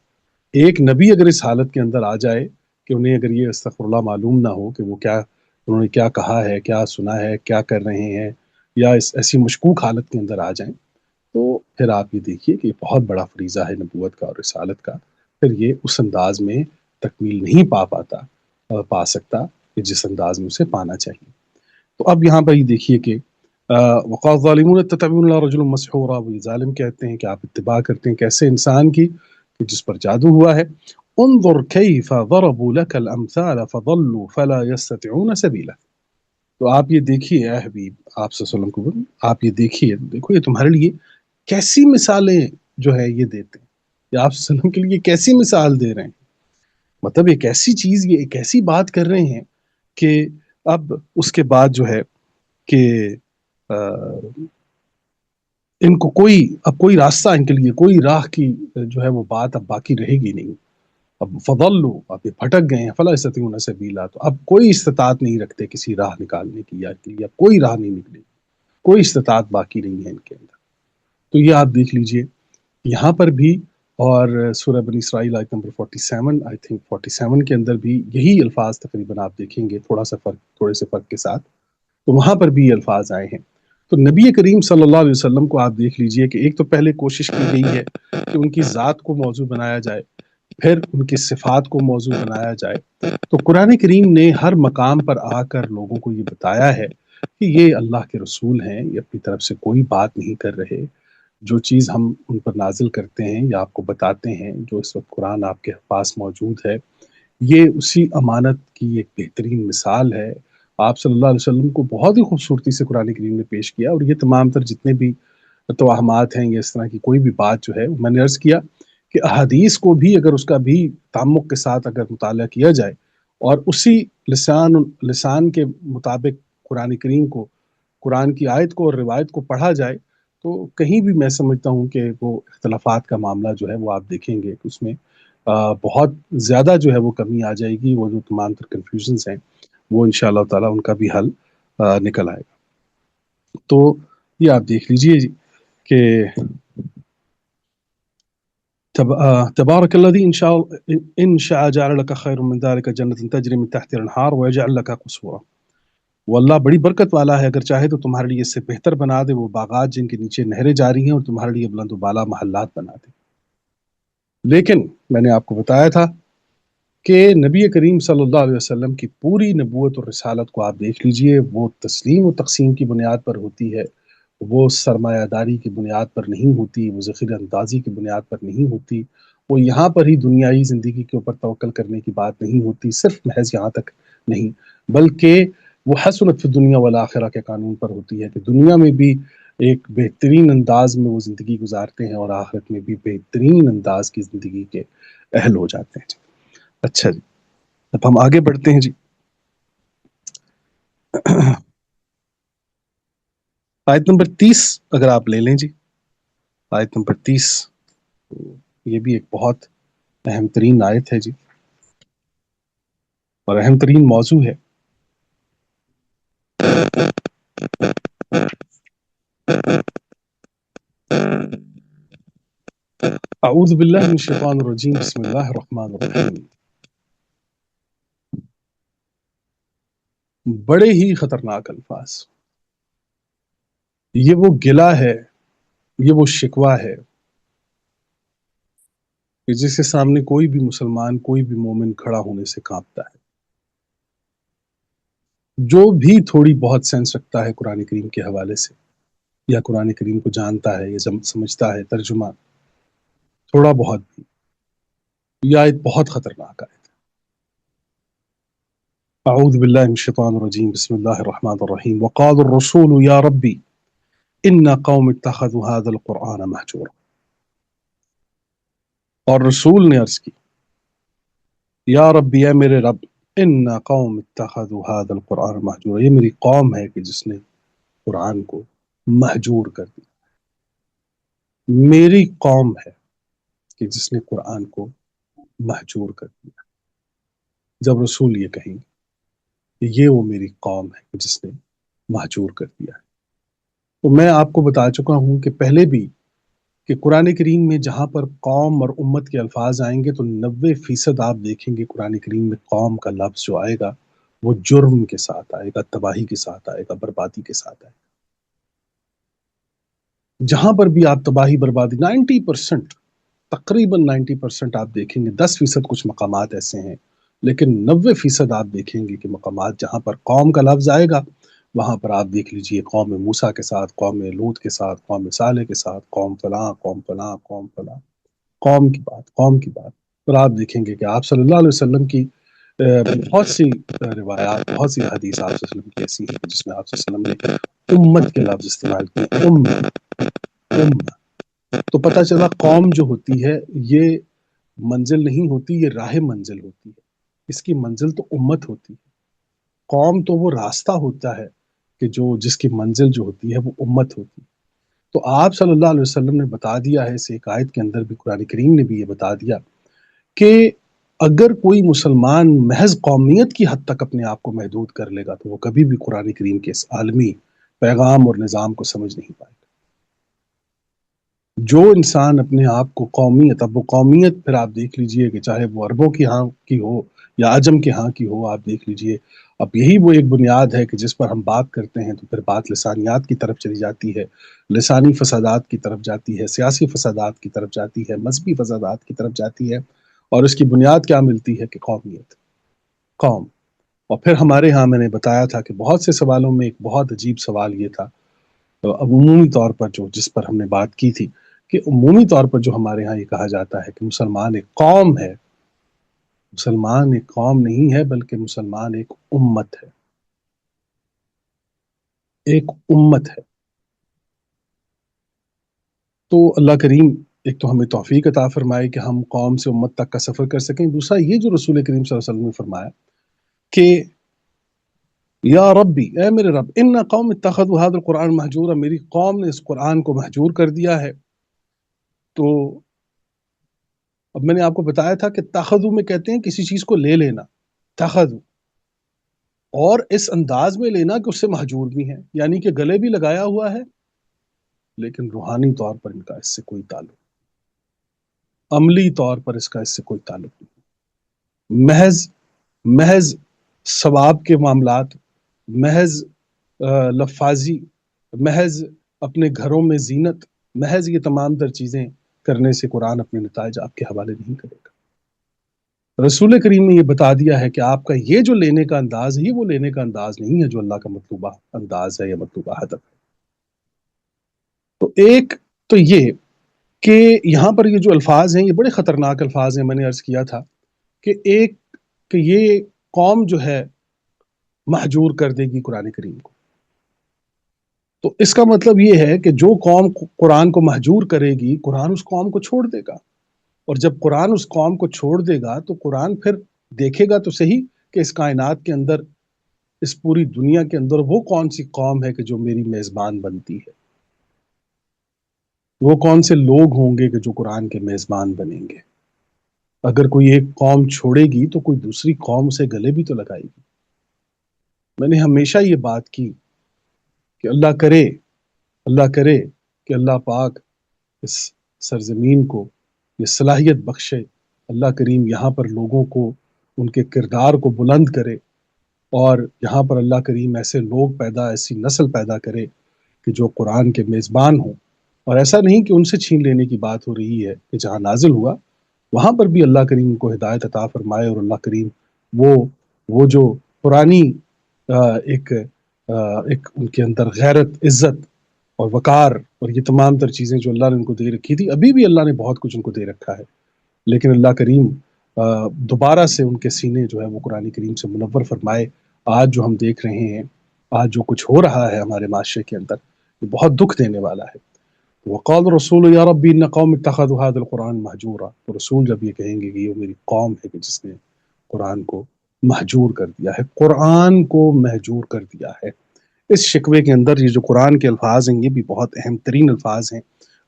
ایک نبی اگر اس حالت کے اندر آ جائے کہ انہیں اگر یہ استغفر اللہ معلوم نہ ہو کہ وہ کیا انہوں نے کیا کہا ہے، کیا سنا ہے، کیا کر رہے ہیں، یا ایسی مشکوک حالت کے اندر آ جائیں، تو پھر آپ یہ دیکھیے کہ یہ بہت بڑا فریضہ ہے نبوت کا اور رسالت کا، پھر یہ اس انداز میں تکمیل نہیں پا سکتا کہ جس انداز میں اسے پانا چاہیے۔ تو اب یہاں پر یہ دیکھیے کہ وقال الظالمون تتبعون الا رجلا مسحورا، وہ ظالم کہتے ہیں کہ آپ اتباع کرتے ہیں کیسے انسان کی کہ جس پر جادو ہوا ہے۔ انظر کیف ضربوا لك الامثال فضلوا فلا يستطيعون سبیلا، تو آپ یہ دیکھیے اے حبیب، آپ صلی اللہ علیہ وسلم کو بولیں، آپ یہ دیکھیے، دیکھو یہ تمہارے لیے کیسی مثالیں جو ہے یہ دیتے ہیں، یہ آپ صلی اللہ علیہ وسلم کے لیے کیسی مثال دے رہے ہیں، مطلب ایک ایسی چیز، یہ ایک ایسی بات کر رہے ہیں کہ اب اس کے بعد جو ہے کہ ان کو کوئی، اب کوئی راستہ ان کے لیے، کوئی راہ کی جو ہے وہ بات اب باقی رہے گی نہیں، اب فضلوا، اب یہ بھٹک گئے ہیں، فلا یستطیعون سبیلا، تو اب کوئی استطاعت نہیں رکھتے کسی راہ نکالنے کی، یا کے لیے اب کوئی راہ نہیں نکلے، کوئی استطاعت باقی نہیں ہے ان کے اندر۔ تو یہ آپ دیکھ لیجئے یہاں پر بھی، اور سورہ بنی اسرائیل آیت نمبر 47، آئی تھنک 47 کے اندر بھی یہی الفاظ تقریباً آپ دیکھیں گے، تھوڑا سا فرق، تھوڑے سے فرق کے ساتھ، تو وہاں پر بھی یہ الفاظ آئے ہیں۔ تو نبی کریم صلی اللہ علیہ وسلم کو آپ دیکھ لیجئے کہ ایک تو پہلے کوشش کی گئی ہے کہ ان کی ذات کو موضوع بنایا جائے، پھر ان کی صفات کو موضوع بنایا جائے۔ تو قرآن کریم نے ہر مقام پر آ کر لوگوں کو یہ بتایا ہے کہ یہ اللہ کے رسول ہیں، یہ اپنی طرف سے کوئی بات نہیں کر رہے، جو چیز ہم ان پر نازل کرتے ہیں یا آپ کو بتاتے ہیں، جو اس وقت قرآن آپ کے پاس موجود ہے، یہ اسی امانت کی ایک بہترین مثال ہے۔ آپ صلی اللہ علیہ وسلم کو بہت ہی خوبصورتی سے قرآن کریم نے پیش کیا، اور یہ تمام تر جتنے بھی توہمات ہیں یا اس طرح کی کوئی بھی بات جو ہے، میں نے عرض کیا کہ احادیث کو بھی اگر اس کا بھی تعمق کے ساتھ اگر مطالعہ کیا جائے اور اسی لسان کے مطابق قرآن کریم کو، قرآن کی آیت کو اور روایت کو پڑھا جائے، تو کہیں بھی میں سمجھتا ہوں کہ وہ اختلافات کا معاملہ جو ہے وہ آپ دیکھیں گے کہ اس میں بہت زیادہ جو ہے وہ کمی آ جائے گی، وہ جو تمام تر کنفیوژنس ہیں وہ انشاءاللہ تعالی ان کا بھی حل نکل آئے گا۔ تو یہ آپ دیکھ لیجئے جی کہ تبارك الذي إن شاء جعل لك خير من ذلك جنة تجري من تحت الأنهار ويجعل لك قصورا۔ وہ اللہ بڑی برکت والا ہے، اگر چاہے تو تمہارے لیے اس سے بہتر بنا دے وہ باغات جن کے نیچے نہریں جاری ہیں، اور تمہارے لیے بلند و بالا محلات بنا دے۔ لیکن میں نے آپ کو بتایا تھا کہ نبی کریم صلی اللہ علیہ وسلم کی پوری نبوت اور رسالت کو آپ دیکھ لیجئے، وہ تسلیم و تقسیم کی بنیاد پر ہوتی ہے، وہ سرمایہ داری کی بنیاد پر نہیں ہوتی، وہ ذخیرہ اندازی کی بنیاد پر نہیں ہوتی، وہ یہاں پر ہی دنیائی زندگی کے اوپر توکل کرنے کی بات نہیں ہوتی، صرف محض یہاں تک نہیں، بلکہ وہ حسنت فی الدنیا والآخرہ کے قانون پر ہوتی ہے کہ دنیا میں بھی ایک بہترین انداز میں وہ زندگی گزارتے ہیں، اور آخرت میں بھی بہترین انداز کی زندگی کے اہل ہو جاتے ہیں۔ اچھا جی، اب ہم آگے بڑھتے ہیں جی۔ آیت نمبر 30 اگر آپ لے لیں جی، آیت نمبر 30، یہ بھی ایک بہت اہم ترین آیت ہے جی، اور اہم ترین موضوع ہے۔ اعوذ باللہ من الشیطان الرجیم، بسم اللہ الرحمن الرحیم۔ بڑے ہی خطرناک الفاظ، یہ وہ گلہ ہے، یہ وہ شکوہ ہے کہ جس کے سامنے کوئی بھی مسلمان، کوئی بھی مومن کھڑا ہونے سے کانپتا ہے۔ جو بھی تھوڑی بہت سینس رکھتا ہے قرآن کریم کے حوالے سے، یا قرآن کریم کو جانتا ہے یا سمجھتا ہے ترجمہ تھوڑا بہت بھی، یہ آیت بہت خطرناک آیت ہے۔ اعوذ باللہ من الشیطان الرجیم، بسم اللہ الرحمن الرحیم۔ وقال الرسول یا ربی ان قوم اتخذوا هذا القرآن مہجورا۔ اور رسول نے عرض کی، یا ربی، اے میرے رب، ان قوم اتخذوا هذا القرآن مہجورا، یہ میری قوم ہے کہ جس نے قرآن کو مہجور کر دیا، میری قوم ہے کہ جس نے قرآن کو مہجور کر دیا۔ جب رسول یہ کہیں گے کہ یہ وہ میری قوم ہے کہ جس نے مہجور کر دیا ہے، تو میں آپ کو بتا چکا ہوں کہ پہلے بھی کہ قرآن کریم میں جہاں پر قوم اور امت کے الفاظ آئیں گے تو 90% آپ دیکھیں گے قرآن کریم میں قوم کا لفظ جو آئے گا وہ جرم کے ساتھ آئے گا، تباہی کے ساتھ آئے گا، بربادی کے ساتھ آئے گا۔ جہاں پر بھی آپ تباہی بربادی 90%، تقریباً 90% آپ دیکھیں گے، 10% کچھ مقامات ایسے ہیں، لیکن 90% آپ دیکھیں گے کہ مقامات جہاں پر قوم کا لفظ آئے گا وہاں پر آپ دیکھ لیجئے قوم موسیٰ کے ساتھ، قوم لوط کے ساتھ، قوم صالح کے ساتھ، قوم فلاں، قوم فلاں، قوم فلاں، قوم کی بات، قوم کی بات۔ اور آپ دیکھیں گے کہ آپ صلی اللہ علیہ وسلم کی بہت سی روایات، بہت سی حدیث آپ صلی اللہ علیہ وسلم کی ایسی ہیں کہ جس میں آپ صلی اللہ علیہ وسلم نے امت کے لفظ استعمال کیے، تو پتہ چلا قوم جو ہوتی ہے یہ منزل نہیں ہوتی، یہ راہ منزل ہوتی ہے، اس کی منزل تو امت ہوتی ہے۔ قوم تو وہ راستہ ہوتا ہے کہ جس کی منزل جو ہوتی ہے وہ امت ہوتی ہے۔ تو آپ صلی اللہ علیہ وسلم نے بتا دیا ہے، اس ایک آیت کے اندر بھی قرآن کریم نے بھی یہ بتا دیا کہ اگر کوئی مسلمان محض قومیت کی حد تک اپنے آپ کو محدود کر لے گا تو وہ کبھی بھی قرآن کریم کے اس عالمی پیغام اور نظام کو سمجھ نہیں پائے گا۔ جو انسان اپنے آپ کو قومیت، اب وہ قومیت پھر آپ دیکھ لیجئے کہ چاہے وہ عربوں کی ہاں کی ہو یا عجم کے ہاں کی ہو، آپ دیکھ لیجئے اب یہی وہ ایک بنیاد ہے کہ جس پر ہم بات کرتے ہیں تو پھر بات لسانیات کی طرف چلی جاتی ہے، لسانی فسادات کی طرف جاتی ہے، سیاسی فسادات کی طرف جاتی ہے، مذہبی فسادات کی طرف جاتی ہے، اور اس کی بنیاد کیا ملتی ہے کہ قومیت، قوم۔ اور پھر ہمارے ہاں میں نے بتایا تھا کہ بہت سے سوالوں میں ایک بہت عجیب سوال یہ تھا، عمومی طور پر جس پر ہم نے بات کی تھی کہ عمومی طور پر جو ہمارے ہاں یہ کہا جاتا ہے کہ مسلمان ایک قوم ہے، مسلمان ایک قوم نہیں ہے بلکہ مسلمان ایک امت ہے، ایک امت ہے۔ تو اللہ کریم ایک تو ہمیں توفیق عطا فرمائے کہ ہم قوم سے امت تک کا سفر کر سکیں، دوسرا یہ جو رسول کریم صلی اللہ علیہ وسلم نے فرمایا کہ یا ربی، اے میرے رب، ان قوم اتخذوا هذا القرآن مہجورا، میری قوم نے اس قرآن کو مہجور کر دیا ہے۔ تو اب میں نے آپ کو بتایا تھا کہ تخذو میں کہتے ہیں کسی چیز کو لے لینا، تخذو، اور اس انداز میں لینا کہ اس سے مہجور بھی ہیں، یعنی کہ گلے بھی لگایا ہوا ہے لیکن روحانی طور پر ان کا اس سے کوئی تعلق، عملی طور پر اس کا اس سے کوئی تعلق نہیں، محض محض ثواب کے معاملات، محض لفاظی، محض اپنے گھروں میں زینت، محض یہ تمام تر چیزیں کرنے سے قرآن اپنے نتائج آپ کے حوالے نہیں کرے گا۔ رسول کریم نے یہ بتا دیا ہے کہ آپ کا یہ جو لینے کا انداز ہے یہ وہ لینے کا انداز نہیں ہے جو اللہ کا مطلوبہ انداز ہے یا مطلوبہ ہدف ہے۔ تو ایک تو یہ کہ یہاں پر یہ جو الفاظ ہیں یہ بڑے خطرناک الفاظ ہیں، میں نے عرض کیا تھا کہ ایک کہ یہ قوم جو ہے مہجور کر دے گی قرآن کریم کو، تو اس کا مطلب یہ ہے کہ جو قوم قرآن کو مہجور کرے گی قرآن اس قوم کو چھوڑ دے گا، اور جب قرآن اس قوم کو چھوڑ دے گا تو قرآن پھر دیکھے گا تو صحیح کہ اس کائنات کے اندر، اس پوری دنیا کے اندر وہ کون سی قوم ہے کہ جو میری میزبان بنتی ہے، وہ کون سے لوگ ہوں گے کہ جو قرآن کے میزبان بنیں گے۔ اگر کوئی ایک قوم چھوڑے گی تو کوئی دوسری قوم اسے گلے بھی تو لگائے گی۔ میں نے ہمیشہ یہ بات کی کہ اللہ کرے کہ اللہ پاک اس سرزمین کو یہ صلاحیت بخشے، اللہ کریم یہاں پر لوگوں کو ان کے کردار کو بلند کرے، اور یہاں پر اللہ کریم ایسے لوگ ایسی نسل پیدا کرے کہ جو قرآن کے میزبان ہوں، اور ایسا نہیں کہ ان سے چھین لینے کی بات ہو رہی ہے کہ جہاں نازل ہوا وہاں پر بھی اللہ کریم کو ہدایت عطا فرمائے، اور اللہ کریم وہ جو پرانی ایک ان کے اندر غیرت، عزت اور وقار اور یہ تمام تر چیزیں جو اللہ نے ان کو دے رکھی تھی، ابھی بھی اللہ نے بہت کچھ ان کو دے رکھا ہے، لیکن اللہ کریم دوبارہ سے ان کے سینے جو ہے وہ قرآن کریم سے منور فرمائے۔ آج جو ہم دیکھ رہے ہیں، آج جو کچھ ہو رہا ہے ہمارے معاشرے کے اندر، یہ بہت دکھ دینے والا ہے۔ وقال رسول یا ربی ان قوم اتخذوا هذا القرآن مہجورا، تو رسول جب یہ کہیں گے کہ یہ میری قوم ہے کہ جس نے قرآن کو مہجور کر دیا ہے، قرآن کو مہجور کر دیا ہے۔ اس شکوے کے اندر یہ جو قرآن کے الفاظ ہیں یہ بھی بہت اہم ترین الفاظ ہیں۔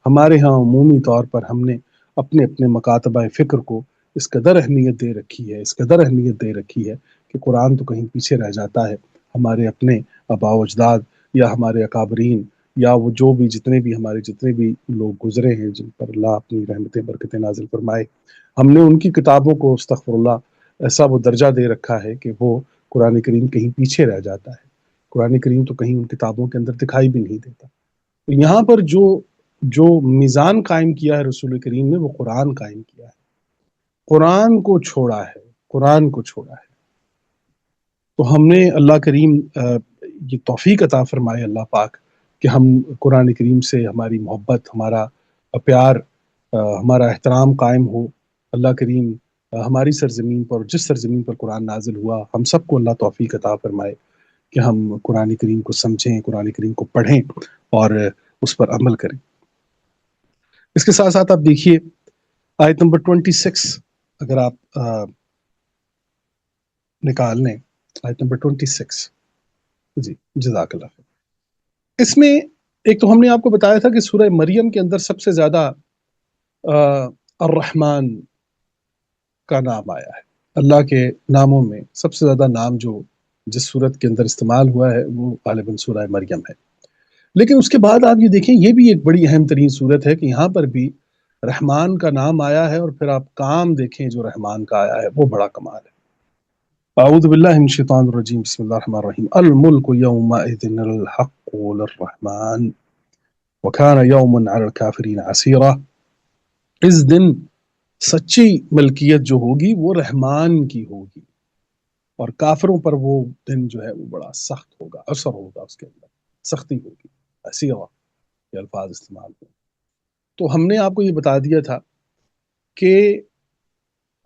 ہمارے ہاں عمومی طور پر ہم نے اپنے اپنے مکاتبہ فکر کو اس قدر اہمیت دے رکھی ہے، اس قدر اہمیت دے رکھی ہے کہ قرآن تو کہیں پیچھے رہ جاتا ہے۔ ہمارے اپنے آباء و اجداد یا ہمارے اکابرین یا وہ جو بھی جتنے بھی لوگ گزرے ہیں جن پر اللہ اپنی رحمتیں برکتیں نازل فرمائے، ہم نے ان کی کتابوں کو استغفر اللہ ایسا وہ درجہ دے رکھا ہے کہ وہ قرآن کریم کہیں پیچھے رہ جاتا ہے، قرآن کریم تو کہیں ان کتابوں کے اندر دکھائی بھی نہیں دیتا۔ تو یہاں پر جو میزان قائم کیا ہے رسول کریم نے وہ قرآن قائم کیا ہے، قرآن کو چھوڑا ہے، قرآن کو چھوڑا ہے۔ تو ہم نے اللہ کریم یہ توفیق عطا فرمائے اللہ پاک کہ ہم قرآن کریم سے ہماری محبت، ہمارا پیار، ہمارا احترام قائم ہو۔ اللہ کریم ہماری سرزمین پر، جس سرزمین پر قرآن نازل ہوا، ہم سب کو اللہ توفیق عطا فرمائے کہ ہم قرآن کریم کو سمجھیں، قرآن کریم کو پڑھیں اور اس پر عمل کریں۔ اس کے ساتھ ساتھ آپ دیکھیے آیت نمبر 26، اگر آپ نکال لیں آیت نمبر 26، جی جزاک اللہ خیر۔ اس میں ایک تو ہم نے آپ کو بتایا تھا کہ سورہ مریم کے اندر سب سے زیادہ الرحمن کا نام آیا ہے۔ اللہ کے ناموں میں سب سے زیادہ نام جو جس صورت کے اندر استعمال ہوا ہے وہ غالباً سورہ مریم ہے۔ لیکن اس کے بعد آپ یہ دیکھیں، یہ بھی ایک بڑی اہم ترین صورت ہے کہ یہاں پر بھی رحمان کا نام آیا ہے، اور پھر آپ کام دیکھیں جو رحمان کا آیا ہے وہ بڑا کمال ہے۔ اعوذ باللہ من الشیطان الرجیم، بسم اللہ الرحمن الرحیم۔ الملک یومئذ الحق للرحمن وکان یوما علی الکافرین عسیرا۔ اس دن سچی ملکیت جو ہوگی وہ رحمان کی ہوگی، اور کافروں پر وہ دن جو ہے وہ بڑا سخت ہوگا، اثر ہوگا، اس کے اندر سختی ہوگی، عسیرا یہ الفاظ استعمال ہوئے۔ تو ہم نے آپ کو یہ بتا دیا تھا کہ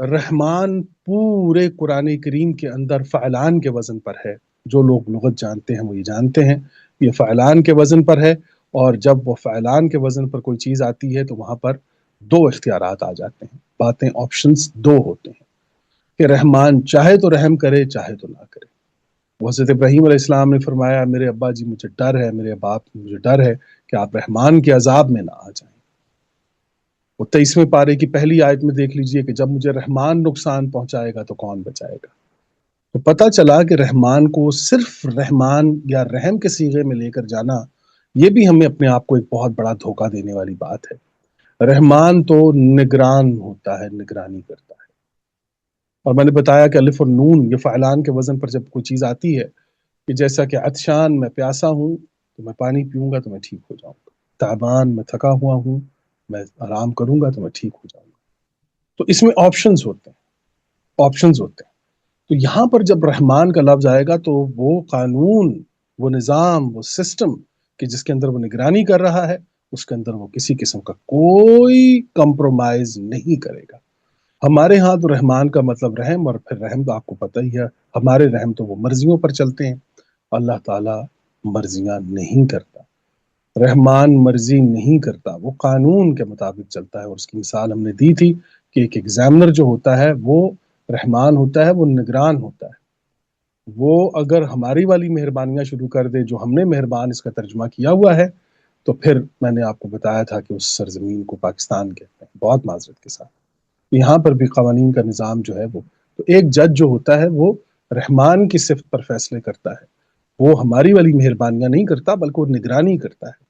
رحمان پورے قرآن کریم کے اندر فعلان کے وزن پر ہے۔ جو لوگ لغت جانتے ہیں وہ یہ جانتے ہیں یہ فعلان کے وزن پر ہے، اور جب وہ فعلان کے وزن پر کوئی چیز آتی ہے تو وہاں پر دو اختیارات آ جاتے ہیں، باتیں، آپشنز دو ہوتے ہیں کہ رحمان چاہے تو رحم کرے، چاہے تو نہ کرے۔ حضرت ابراہیم علیہ السلام نے فرمایا میرے ابا جی مجھے ڈر ہے، میرے باپ مجھے ڈر ہے کہ آپ رحمان کے عذاب میں نہ آ جائیں۔ وہ 23ویں پارے کی پہلی آیت میں دیکھ لیجئے کہ جب مجھے رحمان نقصان پہنچائے گا تو کون بچائے گا۔ تو پتہ چلا کہ رحمان کو صرف رحمان یا رحم کے صیغے میں لے کر جانا، یہ بھی ہمیں اپنے آپ کو ایک بہت بڑا دھوکہ دینے والی بات ہے۔ رحمان تو نگران ہوتا ہے، نگرانی کرتا ہے۔ اور میں نے بتایا کہ الف اور نون یہ فعلان کے وزن پر جب کوئی چیز آتی ہے کہ جیسا کہ عطشان میں پیاسا ہوں تو میں پانی پیوں گا تو میں ٹھیک ہو جاؤں گا، تعبان میں تھکا ہوا ہوں میں آرام کروں گا تو میں ٹھیک ہو جاؤں گا۔ تو اس میں آپشنز ہوتے ہیں، آپشنز ہوتے ہیں۔ تو یہاں پر جب رحمان کا لفظ آئے گا تو وہ قانون، وہ نظام، وہ سسٹم کہ جس کے اندر وہ نگرانی کر رہا ہے، اس کے اندر وہ کسی قسم کا کوئی کمپرومائز نہیں کرے گا۔ ہمارے ہاں تو رحمان کا مطلب رحم، اور پھر رحم تو آپ کو پتہ ہی ہے، ہمارے رحم تو وہ مرضیوں پر چلتے ہیں، اللہ تعالیٰ مرضیاں نہیں کرتا۔ رحمان مرضی نہیں کرتا، وہ قانون کے مطابق چلتا ہے۔ اور اس کی مثال ہم نے دی تھی کہ ایک ایگزامنر جو ہوتا ہے وہ رحمان ہوتا ہے، وہ نگران ہوتا ہے۔ وہ اگر ہماری والی مہربانیاں شروع کر دے جو ہم نے مہربان اس کا ترجمہ کیا ہوا ہے، تو پھر میں نے آپ کو بتایا تھا کہ اس سرزمین کو پاکستان کہتے ہیں، بہت معذرت کے ساتھ۔ یہاں پر بھی قوانین کا نظام جو ہے وہ، تو ایک جج جو ہوتا ہے وہ رحمان کی صفت پر فیصلے کرتا ہے، وہ ہماری والی مہربانیاں نہیں کرتا بلکہ وہ نگرانی کرتا ہے۔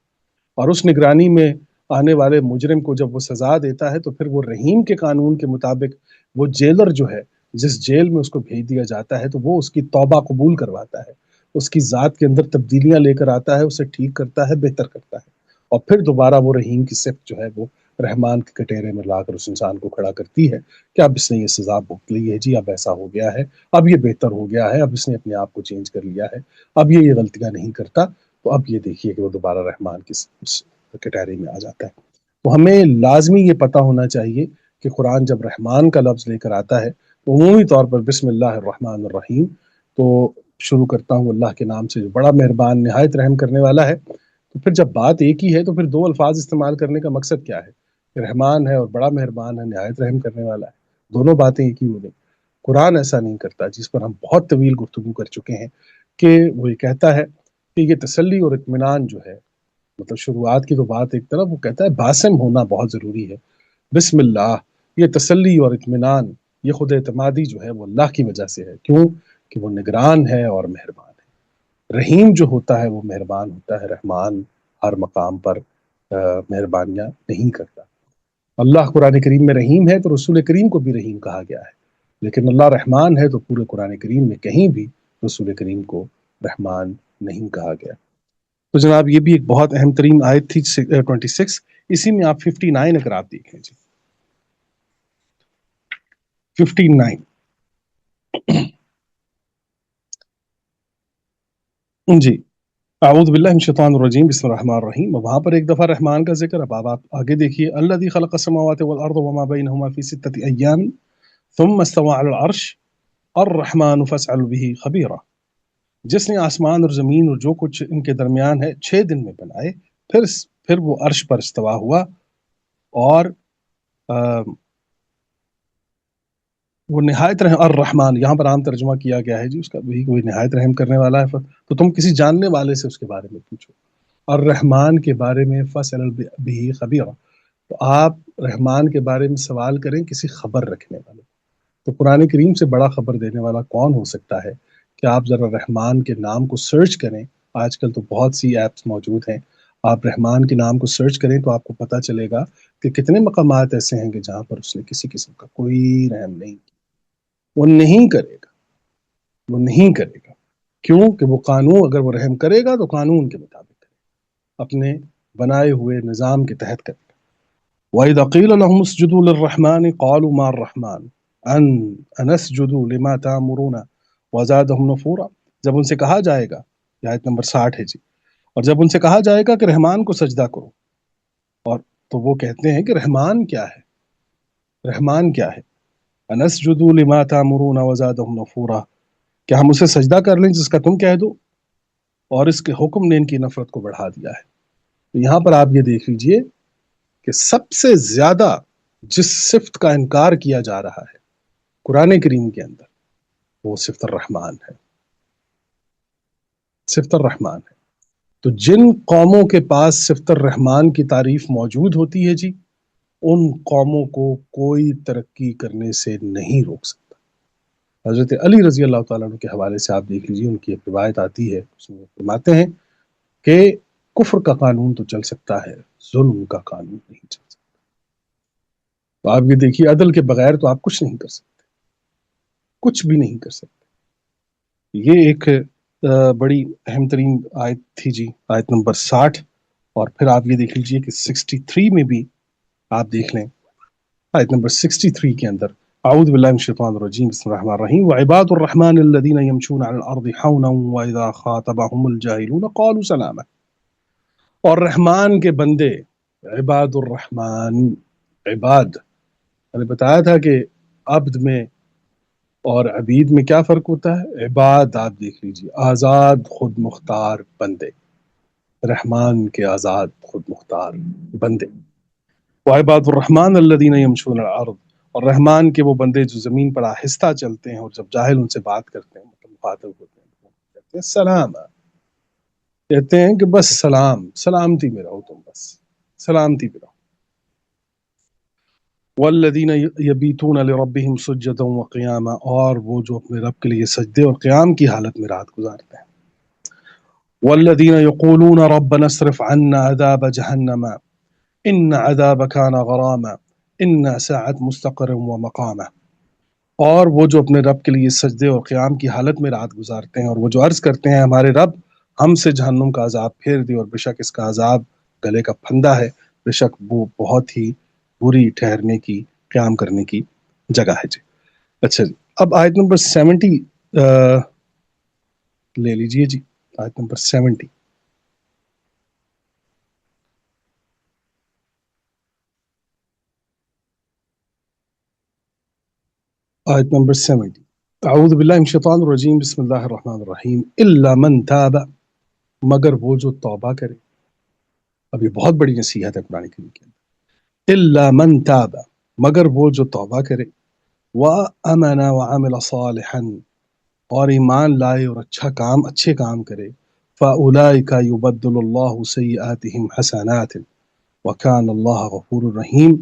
اور اس نگرانی میں آنے والے مجرم کو جب وہ سزا دیتا ہے تو پھر وہ رحیم کے قانون کے مطابق وہ جیلر جو ہے جس جیل میں اس کو بھیج دیا جاتا ہے تو وہ اس کی توبہ قبول کرواتا ہے، اس کی ذات کے اندر تبدیلیاں لے کر آتا ہے، اسے ٹھیک کرتا ہے، بہتر کرتا ہے، اور پھر دوبارہ وہ رحیم کی صفت جو ہے وہ رحمان کے کٹہرے میں لا کر اس انسان کو کھڑا کرتی ہے کہ اب اس نے یہ سزا بھگت لی ہے جی، اب ایسا ہو گیا ہے، اب یہ بہتر ہو گیا ہے، اب اس نے اپنے آپ کو چینج کر لیا ہے، اب یہ غلطیاں نہیں کرتا، تو اب یہ دیکھیے کہ وہ دوبارہ رحمان کی کٹہرے میں آ جاتا ہے۔ تو ہمیں لازمی یہ پتہ ہونا چاہیے کہ قرآن جب رحمان کا لفظ لے کر آتا ہے تو عمومی طور پر بسم اللہ الرحمن الرحیم تو شروع کرتا ہوں اللہ کے نام سے جو بڑا مہربان نہایت رحم کرنے والا ہے۔ تو پھر جب بات ایک ہی ہے تو پھر دو الفاظ استعمال کرنے کا مقصد کیا ہے؟ رحمان ہے اور بڑا مہربان ہے، نہایت رحم کرنے والا ہے، دونوں باتیں ایک ہی ہو گئی۔ قرآن ایسا نہیں کرتا، جس پر ہم بہت طویل گفتگو کر چکے ہیں کہ وہ یہ کہتا ہے کہ یہ تسلی اور اطمینان جو ہے، مطلب شروعات کی تو بات ایک طرف، وہ کہتا ہے باسم ہونا بہت ضروری ہے۔ بسم اللہ، یہ تسلی اور اطمینان، یہ خود اعتمادی جو ہے وہ اللہ کی وجہ سے ہے۔ کیوں؟ کہ وہ نگران ہے اور مہربان ہے۔ رحیم جو ہوتا ہے وہ مہربان ہوتا ہے، رحمان ہر مقام پر مہربانیاں نہیں کرتا۔ اللہ قرآن کریم میں رحیم ہے تو رسول کریم کو بھی رحیم کہا گیا ہے، لیکن اللہ رحمان ہے تو پورے قرآن کریم میں کہیں بھی رسول کریم کو رحمان نہیں کہا گیا۔ تو جناب یہ بھی ایک بہت اہم ترین آیت تھی 26۔ اسی میں آپ 59 اگر آپ دیکھیں جی، 59 جی، اعوذ باللہ من الشیطان الرجیم، بسم اللہ الرحمن الرحیم۔ وہاں پر ایک دفعہ رحمان کا ذکر، اب آپ آگے دیکھیے، الذی خلق السماوات والارض وما بینہما فی ستۃ ایام ثم استوى على العرش الرحمن فاسأل به خبيرا، جس نے آسمان اور زمین اور جو کچھ ان کے درمیان ہے 6 دن میں بنائے، پھر وہ عرش پر استوا ہوا، اور وہ نہایت رحم الرحمن یہاں پر عام ترجمہ کیا گیا ہے جی اس کا، وہی کوئی نہایت رحم کرنے والا ہے، تو تم کسی جاننے والے سے اس کے بارے میں پوچھو، الرحمن کے بارے میں فاسأل به خبیرا، تو آپ رحمان کے بارے میں سوال کریں کسی خبر رکھنے والے۔ تو قرآن کریم سے بڑا خبر دینے والا کون ہو سکتا ہے کہ آپ ذرا رحمان کے نام کو سرچ کریں، آج کل تو بہت سی ایپس موجود ہیں، آپ رحمان کے نام کو سرچ کریں تو آپ کو پتہ چلے گا کہ کتنے مقامات ایسے ہیں کہ جہاں پر اس نے کسی قسم کا کوئی رحم نہیں کیا، وہ نہیں کرے گا، وہ نہیں کرے گا، کیوں کہ وہ قانون، اگر وہ رحم کرے گا تو قانون کے مطابق کرے گا، اپنے بنائے ہوئے نظام کے تحت کرے گا۔ وَإِذَا قِيلَ لَهُمُ اسْجُدُوا لِلرَّحْمَنِ قَالُوا مَا الرَّحْمَنُ أَنَسْجُدُ لِمَا تَأْمُرُونَ وَزَادَهُمْ نُفُورًا، جب ان سے کہا جائے گا، یہ آیت نمبر 60 ہے جی، اور جب ان سے کہا جائے گا کہ رحمان کو سجدہ کرو، اور تو وہ کہتے ہیں کہ رحمان کیا ہے، رحمان کیا ہے، أَنَسْجُدُ لِمَا تَأْمُرُونَ وَزَادَهُمْ نُفُورًا، کہ ہم اسے سجدہ کر لیں جس کا تم کہہ دو، اور اس کے حکم نے ان کی نفرت کو بڑھا دیا ہے۔ تو یہاں پر آپ یہ دیکھ لیجئے کہ سب سے زیادہ جس صفت کا انکار کیا جا رہا ہے قرآن کریم کے اندر وہ صفت الرحمن ہے، صفت الرحمن ہے۔ تو جن قوموں کے پاس صفت الرحمن کی تعریف موجود ہوتی ہے جی، ان قوموں کو کوئی ترقی کرنے سے نہیں روک سکتا۔ حضرت علی رضی اللہ تعالیٰ عنہ کے حوالے سے آپ دیکھ لیجیے، ان کی ایک روایت آتی ہے، اس میں فرماتے ہیں کہ کفر کا قانون تو چل سکتا ہے، ظلم کا قانون نہیں چل سکتا۔ تو آپ یہ دیکھیے، عدل کے بغیر تو آپ کچھ نہیں کر سکتے، کچھ بھی نہیں کر سکتے۔ یہ ایک بڑی اہم ترین آیت تھی جی، آیت نمبر 60، اور پھر آپ یہ دیکھ لیجئے کہ 63 میں بھی آپ دیکھ لیں، آیت نمبر 63 کے اندر اعوذ باللہ من الشیطان الرجیم بسم اللہ الرحمن الرحیم وعباد الرحمن الذین یمشون علی الارض حونا واذا خاطبهم الجاہلون قالوا سلاما، اور رحمان کے بندے، عباد الرحمن، عباد، میں نے بتایا تھا کہ عبد میں اور عبید میں کیا فرق ہوتا ہے، عباد آپ دیکھ لیجیے آزاد خود مختار بندے، رحمان کے آزاد خود مختار بندے، وعباد الرحمن الذین یمشون علی الارض، اور رحمان کے وہ بندے جو زمین پر آہستہ چلتے ہیں، اور جب جاہل ان سے بات کرتے ہیں، مطلب مخاطب ہوتے ہیں، کہتے ہیں سلام، کہتے ہیں کہ بس سلام، سلامتی میں رہو، تم بس سلامتی میں رہو۔ والذین یبیتون لربہم سجدا وقیاما، اور وہ جو اپنے رب کے لیے سجدے اور قیام کی حالت میں رات گزارتے ہیں۔ والذین یقولون ربنا اصرف عنا عذاب جہنم ان عذاب کان غراما ان ساعت مستقر ومقاما، اور وہ جو اپنے رب کے لیے سجدے اور قیام کی حالت میں رات گزارتے ہیں، اور وہ جو عرض کرتے ہیں ہمارے رب ہم سے جہنم کا عذاب پھیر دے، اور بے شک اس کا عذاب گلے کا پھندا ہے، بے شک وہ بہت ہی بری ٹھہرنے کی، قیام کرنے کی جگہ ہے جی۔ اچھا جی، اب آیت نمبر 70 لے لیجئے جی، آیت نمبر 70، آیت نمبر 70، اعوذ باللہ من الشیطان الرجیم بسم اللہ الرحمن الرحیم الا من تاب، مگر وہ جو توبہ کرے۔ اب یہ بہت بڑی نصیحت ہے قرآن کریم کے اندر، الا من تاب، مگر وہ جو توبہ کرے، وآمن وعمل صالحا، اور ایمان لائے اور اچھے کام کرے، فاولئک یبدل اللہ سیئاتہم حسنات وکان اللہ غفور الرحیم،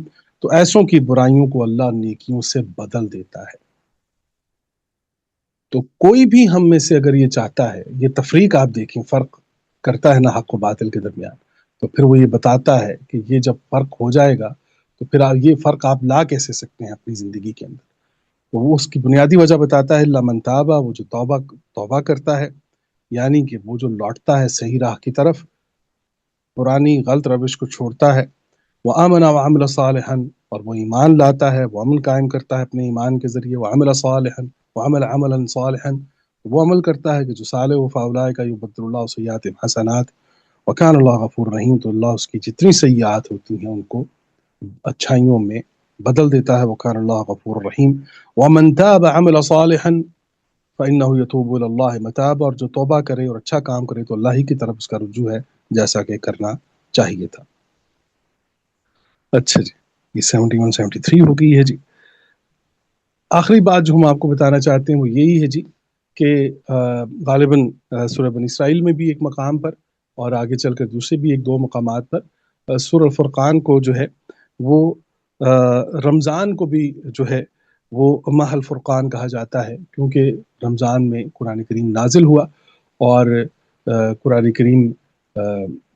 تو ایسوں کی برائیوں کو اللہ نیکیوں سے بدل دیتا ہے۔ تو کوئی بھی ہم میں سے اگر یہ چاہتا ہے، یہ تفریق آپ دیکھیں، فرق کرتا ہے نا حق و باطل کے درمیان، تو پھر وہ یہ بتاتا ہے کہ یہ جب فرق ہو جائے گا تو پھر یہ فرق آپ لا کیسے سکتے ہیں اپنی زندگی کے اندر، تو وہ اس کی بنیادی وجہ بتاتا ہے، الا من تابا، وہ جو توبہ کرتا ہے، یعنی کہ وہ جو لوٹتا ہے صحیح راہ کی طرف، پرانی غلط روش کو چھوڑتا ہے، وآمن وعمل صالحا، اور وہ ایمان لاتا ہے، وہ عمل قائم کرتا ہے اپنے ایمان کے ذریعے، وعمل صالحا، وعمل عملا صالحا، وہ عمل کرتا ہے کہ جو صالح و فاولئک یبدل اللہ سیئاتہم حسنات وکان اللہ غفور رحیم، تو اللہ اس کی جتنی سیئات ہوتی ہیں ان کو اچھائیوں میں بدل دیتا ہے. وکان اللہ غفور الرحیم. ومن تاب عمل صالحا فإنه يتوب إلى الله متاب. اور جو توبہ کرے اور اچھا کام کرے تو اللہ ہی کی طرف اس کا رجوع ہے جیسا کہ کرنا چاہیے تھا. اچھا جی، یہ 71 73 ہو گئی ہے جی. آخری بات جو ہم آپ کو بتانا چاہتے ہیں وہ یہی ہے جی کہ غالباً سورہ بنی اسرائیل میں بھی ایک مقام پر اور آگے چل کر دوسرے بھی ایک دو مقامات پر سورہ الفرقان کو جو ہے وہ رمضان کو بھی جو ہے وہ ماہ الفرقان کہا جاتا ہے، کیونکہ رمضان میں قرآن کریم نازل ہوا. اور قرآن کریم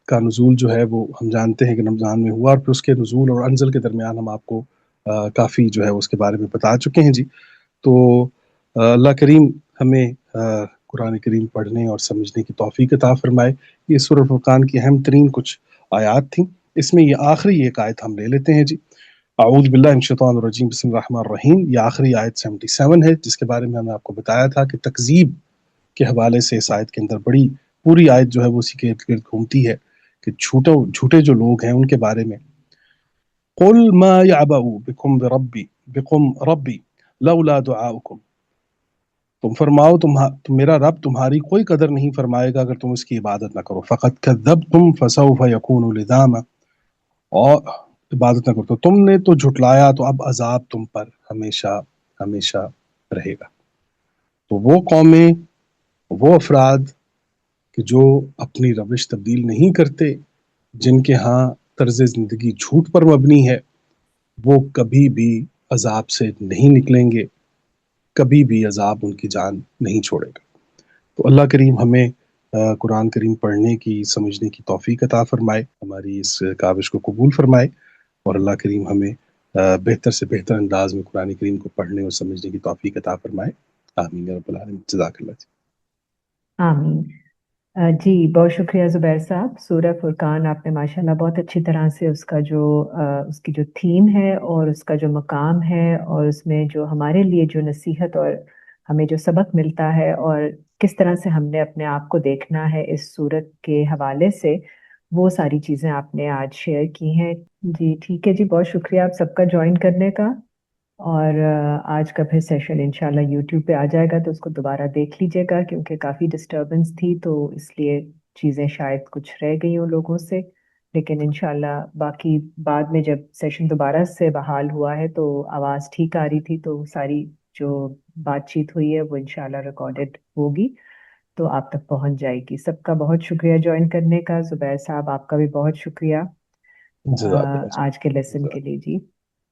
کا نزول جو ہے وہ ہم جانتے ہیں کہ رمضان میں ہوا، اور پھر اس کے نزول اور انزل کے درمیان ہم آپ کو کافی جو ہے اس کے بارے میں بتا چکے ہیں جی. تو اللہ کریم ہمیں قرآن کریم پڑھنے اور سمجھنے کی توفیق عطا فرمائے. یہ سورہ الفرقان کی اہم ترین کچھ آیات تھیں. اس میں یہ آخری ایک آیت ہم لے لیتے ہیں جی. اعوذ باللہ من الشیطان الرجیم بسم اللہ الرحمن الرحیم. یہ آخری آیت 77 ہے جس کے بارے میں ہم نے آپ کو بتایا تھا کہ تکذیب کے حوالے سے اس آیت کے اندر بڑی پوری آیت جو ہے وہ اسی کے ارد گرد گھومتی ہے کہ جھوٹے جو لوگ ہیں ان کے بارے میں. قل ما يعبأ بكم ربی لولا دعاؤکم. تم فرماؤ تم میرا رب تمہاری کوئی قدر نہیں فرمائے گا اگر تم اس کی عبادت نہ کرو. فقط کذبتم فسوف یکون لزاما. اور عبادت نہ کرو تو تم نے تو جھٹلایا تو اب عذاب تم پر ہمیشہ ہمیشہ رہے گا. تو وہ قومیں، وہ افراد کہ جو اپنی روش تبدیل نہیں کرتے، جن کے ہاں طرز زندگی جھوٹ پر مبنی ہے، وہ کبھی بھی عذاب سے نہیں نکلیں گے، کبھی بھی عذاب ان کی جان نہیں چھوڑے گا. تو اللہ کریم ہمیں قرآن کریم پڑھنے کی، سمجھنے کی توفیق عطا فرمائے، ہماری اس کاوش کو قبول فرمائے، اور اللہ کریم ہمیں بہتر سے بہتر انداز میں قرآن کریم کو پڑھنے اور سمجھنے کی توفیق عطا فرمائے. آمین یا رب العالمین. جزاک اللہ جی. آمین. جی بہت شکریہ زبیر صاحب. سورہ فرقان آپ نے ماشاءاللہ بہت اچھی طرح سے اس کا جو اس کی جو تھیم ہے اور اس کا جو مقام ہے اور اس میں جو ہمارے لیے جو نصیحت اور ہمیں جو سبق ملتا ہے اور کس طرح سے ہم نے اپنے آپ کو دیکھنا ہے اس صورت کے حوالے سے، وہ ساری چیزیں آپ نے آج شیئر کی ہیں. جی ٹھیک ہے جی، بہت شکریہ آپ سب کا جوائن کرنے کا. اور آج کا پھر سیشن انشاءاللہ یوٹیوب پہ آ جائے گا تو اس کو دوبارہ دیکھ لیجیے گا، کیونکہ کافی ڈسٹربنس تھی تو اس لیے چیزیں شاید کچھ رہ گئی ہوں لوگوں سے. لیکن انشاءاللہ باقی بعد میں جب سیشن دوبارہ سے بحال ہوا ہے تو آواز ٹھیک آ رہی تھی، تو ساری جو بات چیت ہوئی ہے وہ انشاءاللہ ریکارڈڈ ہوگی تو آپ تک پہنچ جائے گی. سب کا بہت شکریہ جوائن کرنے کا. زبیر صاحب آپ کا بھی بہت شکریہ جزاک اللہ آج کے لیسن جزاک کے لیے. جی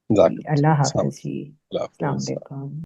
جزاک جی اللہ. اللہ السلام حافظ جی. علیکم. اللہ السلام حافظ. علیکم.